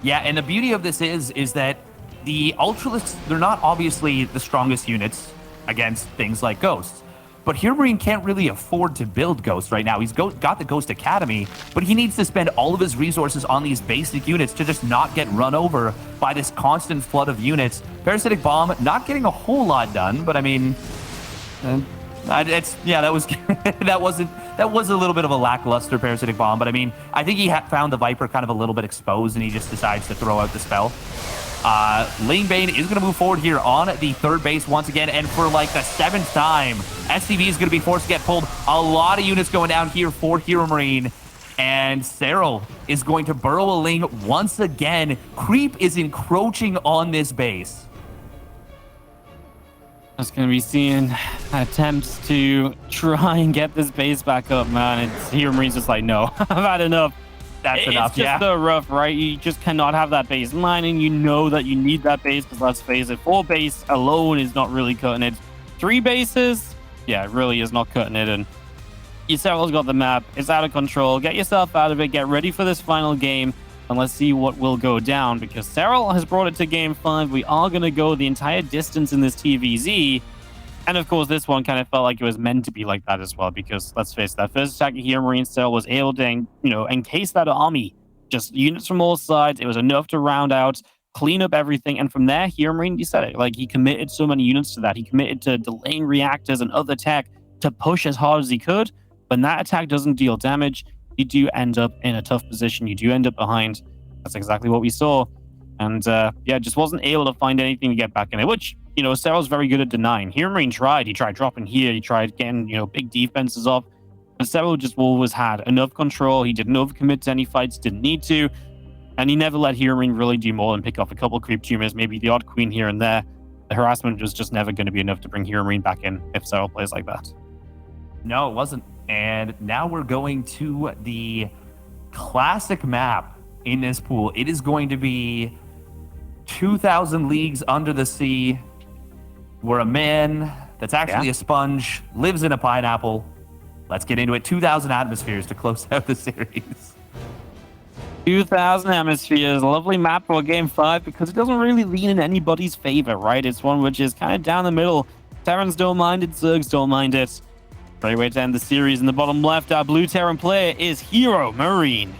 Speaker 2: Yeah, and the beauty of this is that the Ultralisks, they're not obviously the strongest units against things like Ghosts. But HeroMarine can't really afford to build Ghosts right now. He's got the Ghost Academy, but he needs to spend all of his resources on these basic units to just not get run over by this constant flood of units. Parasitic Bomb, not getting a whole lot done, but I mean, that was a little bit of a lackluster Parasitic Bomb, but I mean, I think he found the Viper kind of a little bit exposed, and he just decides to throw out the spell. Lane Bane is going to move forward here on the third base once again, and for like the 7th time, SCV is going to be forced to get pulled. A lot of units going down here for HeroMarine, and Serral is going to burrow a Ling once again. Creep is encroaching on this base.
Speaker 1: Just going to be seeing attempts to try and get this base back up, man. HeroMarine's just like, no, I've had enough. That's enough,
Speaker 2: yeah.
Speaker 1: It's just so rough, right? You just cannot have that base mining. You know that you need that base because, let's face it, 4 base alone is not really cutting it. 3 bases, yeah, it really is not cutting it. And Serral's got the map. It's out of control. Get yourself out of it. Get ready for this final game. And let's see what will go down, because Serral has brought it to game 5. We are going to go the entire distance in this TVZ. And of course, this one kind of felt like it was meant to be like that as well, because let's face it, that first attack of HeroMarine Serral was able to, encase that army. Just units from all sides. It was enough to round out, clean up everything. And from there, HeroMarine, you said it, like he committed so many units to that. He committed to delaying reactors and other tech to push as hard as he could. When that attack doesn't deal damage, you do end up in a tough position. You do end up behind. That's exactly what we saw. And just wasn't able to find anything to get back in it, which, Serral's very good at denying. HeroMarine tried. He tried dropping here. He tried getting, big defenses off. But Serral just always had enough control. He didn't overcommit to any fights, didn't need to. And he never let HeroMarine really do more than pick off a couple creep tumors, maybe the odd queen here and there. The harassment was just never going to be enough to bring HeroMarine back in if Serral plays like that.
Speaker 2: No, it wasn't. And now we're going to the classic map in this pool. It is going to be 2,000 leagues under the sea, where a man that's actually a sponge lives in a pineapple. Let's get into it. 2,000 atmospheres to close out the series.
Speaker 1: 2,000 atmospheres. Lovely map for game 5, because it doesn't really lean in anybody's favor, right? It's one which is kind of down the middle. Terrans don't mind it. Zergs don't mind it. Great way to end the series. In the bottom left, our blue Terran player is HeroMarine.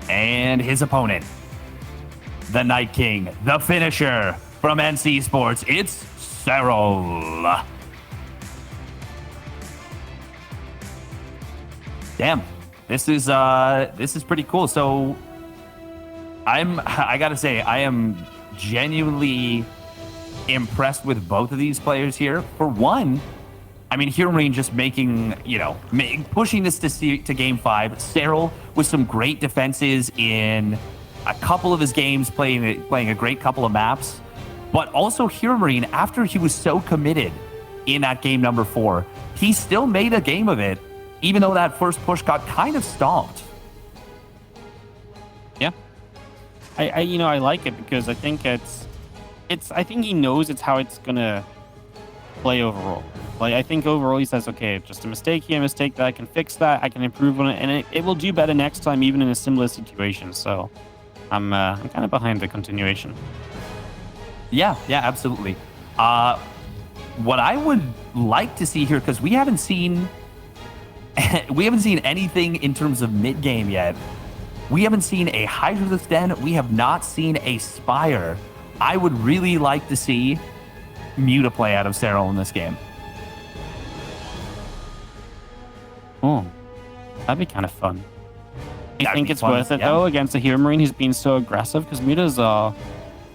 Speaker 2: And his opponent, the Night King, the finisher from NC Sports, it's Serral. Damn, this is pretty cool. So I gotta say, I am genuinely impressed with both of these players here. For one, I mean, HeroMarine just making, pushing this to game 5. Serral with some great defenses in a couple of his games, playing a great couple of maps. But also HeroMarine, after he was so committed in that game number 4, he still made a game of it, even though that first push got kind of stomped.
Speaker 1: Yeah. I like it, because I think I think he knows it's how it's gonna play overall. Like, I think overall he says, okay, just a mistake here, mistake that, I can fix that, I can improve on it, and it will do better next time, even in a similar situation. So I'm kind of behind the continuation.
Speaker 2: Yeah, absolutely. What I would like to see here, because we haven't seen anything in terms of mid game yet. We haven't seen a Hydra's Den. We have not seen a Spire. I would really like to see Muta play out of Serral in this game.
Speaker 1: Oh, that'd be kind of fun. I think it's worth it, though, against a HeroMarine who's been so aggressive, because Mutas are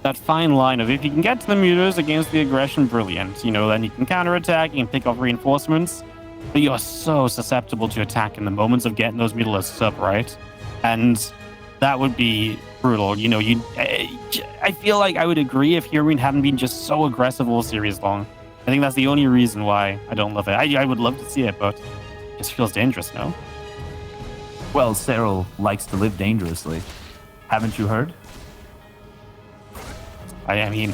Speaker 1: that fine line of, if you can get to the Mutas against the aggression, brilliant. Then you can counterattack, you can pick off reinforcements, but you are so susceptible to attack in the moments of getting those Mutalisks up, right? And that would be brutal. I feel like I would agree if HeroMarine hadn't been just so aggressive all series long. I think that's the only reason why I don't love it. I would love to see it, but it just feels dangerous, no?
Speaker 2: Well, Serral likes to live dangerously. Haven't you heard?
Speaker 1: I mean...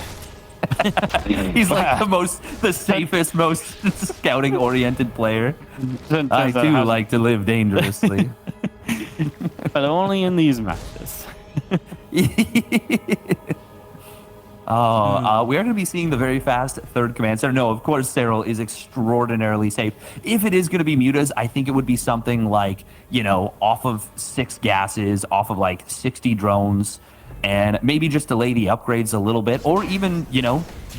Speaker 2: He's like the safest, most scouting-oriented player. I do like to live dangerously.
Speaker 1: But only in these matches.
Speaker 2: We are going to be seeing the very fast third command center. No, of course, Serral is extraordinarily safe. If it is going to be Mutas, I think it would be something like, off of 6 gases, off of like 60 drones, and maybe just delay the upgrades a little bit, or even,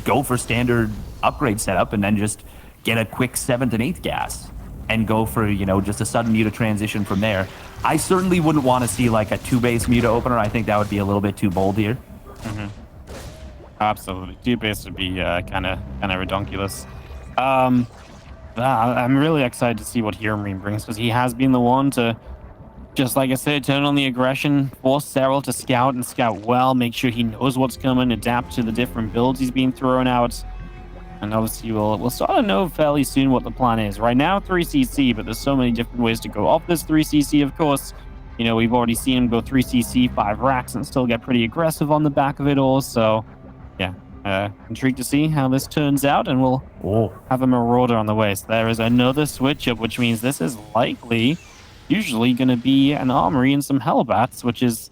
Speaker 2: go for standard upgrade setup and then just get a quick 7th and 8th gas and go for, just a sudden Muta transition from there. I certainly wouldn't want to see like a 2-base Muta opener. I think that would be a little bit too bold here.
Speaker 1: Mm-hmm. Absolutely. 2-base would be kind of redonkulous. I'm really excited to see what HeroMarine brings, because he has been the one to, just like I said, turn on the aggression, force Serral to scout and scout well, make sure he knows what's coming, adapt to the different builds he's being thrown out. And obviously we'll sort of know fairly soon what the plan is. Right now, 3CC, but there's so many different ways to go off this 3CC, of course. We've already seen him go 3CC, 5 racks, and still get pretty aggressive on the back of it all. So, yeah, intrigued to see how this turns out, and we'll have a Marauder on the way. So there is another switch up, which means this is likely usually going to be an armory and some hellbats, which is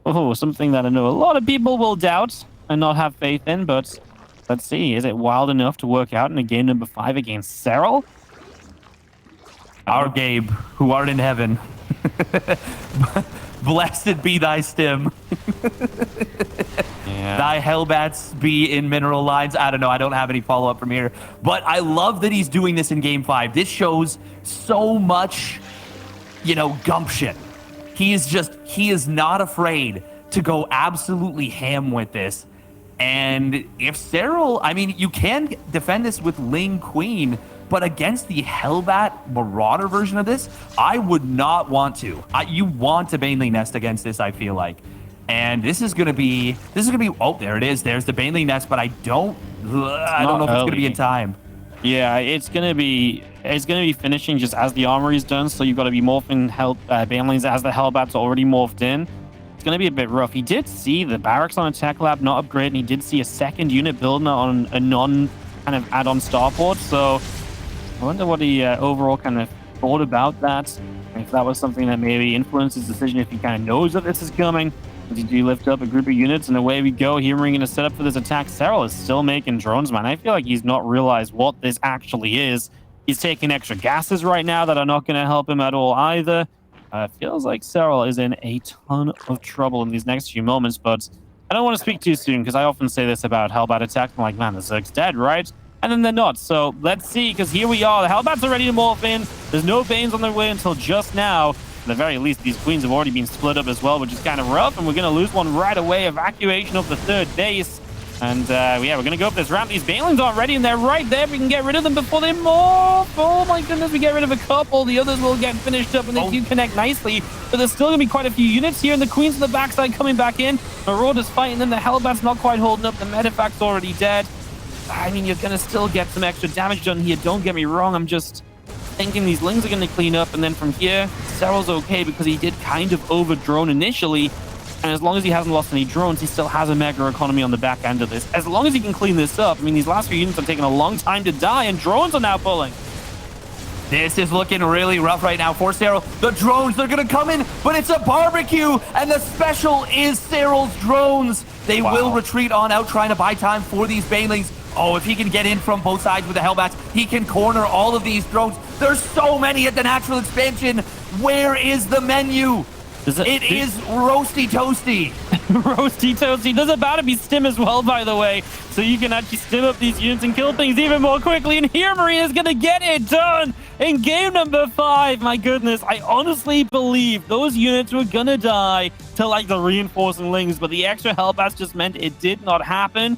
Speaker 1: something that I know a lot of people will doubt and not have faith in. But let's see, is it wild enough to work out in a game number 5 against Serral?
Speaker 2: Our Gabe, who art in heaven, blessed be thy stem.
Speaker 1: Yeah.
Speaker 2: Thy hellbats be in mineral lines. I don't know. I don't have any follow-up from here. But I love that he's doing this in Game 5. This shows so much, gumption. He is not afraid to go absolutely ham with this. And if Serral, I mean, you can defend this with Ling Queen, but against the Hellbat Marauder version of this, I would not want to. You want to Baneling Nest against this, I feel like. And this is gonna be, oh, there it is. There's the Baneling Nest, but I don't know if it's gonna be in time.
Speaker 1: Yeah, it's gonna be finishing just as the armory is done. So you've got to be morphing Banelings as the Hellbats already morphed in. It's gonna be a bit rough. He did see the barracks on a tech lab not upgrade, and he did see a second unit building on a non kind of add-on starport. So I wonder what he overall kind of thought about that. If that was something that maybe influenced his decision, if he kind of knows that this is coming. Did you lift up a group of units, and away we go. HeroMarine gonna set up for this attack. Serral is still making drones, man. I feel like he's not realized what this actually is. He's taking extra gases right now that are not gonna help him at all either. Feels like Serral is in a ton of trouble in these next few moments, but I don't want to speak too soon because I often say this about Hellbat attack. I'm like, man, the Zerg's dead, right? And then they're not. So let's see, because here we are. The Hellbats are ready to morph in. There's no Banes on their way until just now. At the very least, these queens have already been split up as well, which is kind of rough, and we're going to lose one right away. Evacuation of the third base. And yeah, we're going to go up this ramp. These Banelings aren't ready, and they're right there. We can get rid of them before they morph. Oh my goodness, we get rid of a couple. The others will get finished up, and they do connect nicely. But there's still going to be quite a few units here, and the queens on the backside coming back in. Marauder's fighting them. The Hellbat's not quite holding up. The Medifac's already dead. I mean, you're going to still get some extra damage done here. Don't get me wrong. I'm just thinking these Lings are going to clean up, and then from here, Serral's okay because he did kind of over-drone initially, and as long as he hasn't lost any drones, he still has a mega economy on the back end of this. As long as he can clean this up, I mean, these last few units are taking a long time to die, and drones are now pulling.
Speaker 2: This is looking really rough right now for Serral. The drones, they're going to come in, but it's a barbecue, and the special is Serral's drones. They will retreat on out, trying to buy time for these Banelings. Oh, if he can get in from both sides with the Hellbats, he can corner all of these drones. There's so many at the natural expansion. Where is the menu? It is roasty toasty.
Speaker 1: Roasty toasty. There's about to be stim as well, by the way. So you can actually stim up these units and kill things even more quickly. And HeroMarine is going to get it done in game number 5. My goodness, I honestly believe those units were going to die to like the reinforcing Lings, but the extra Hellbats just meant it did not happen.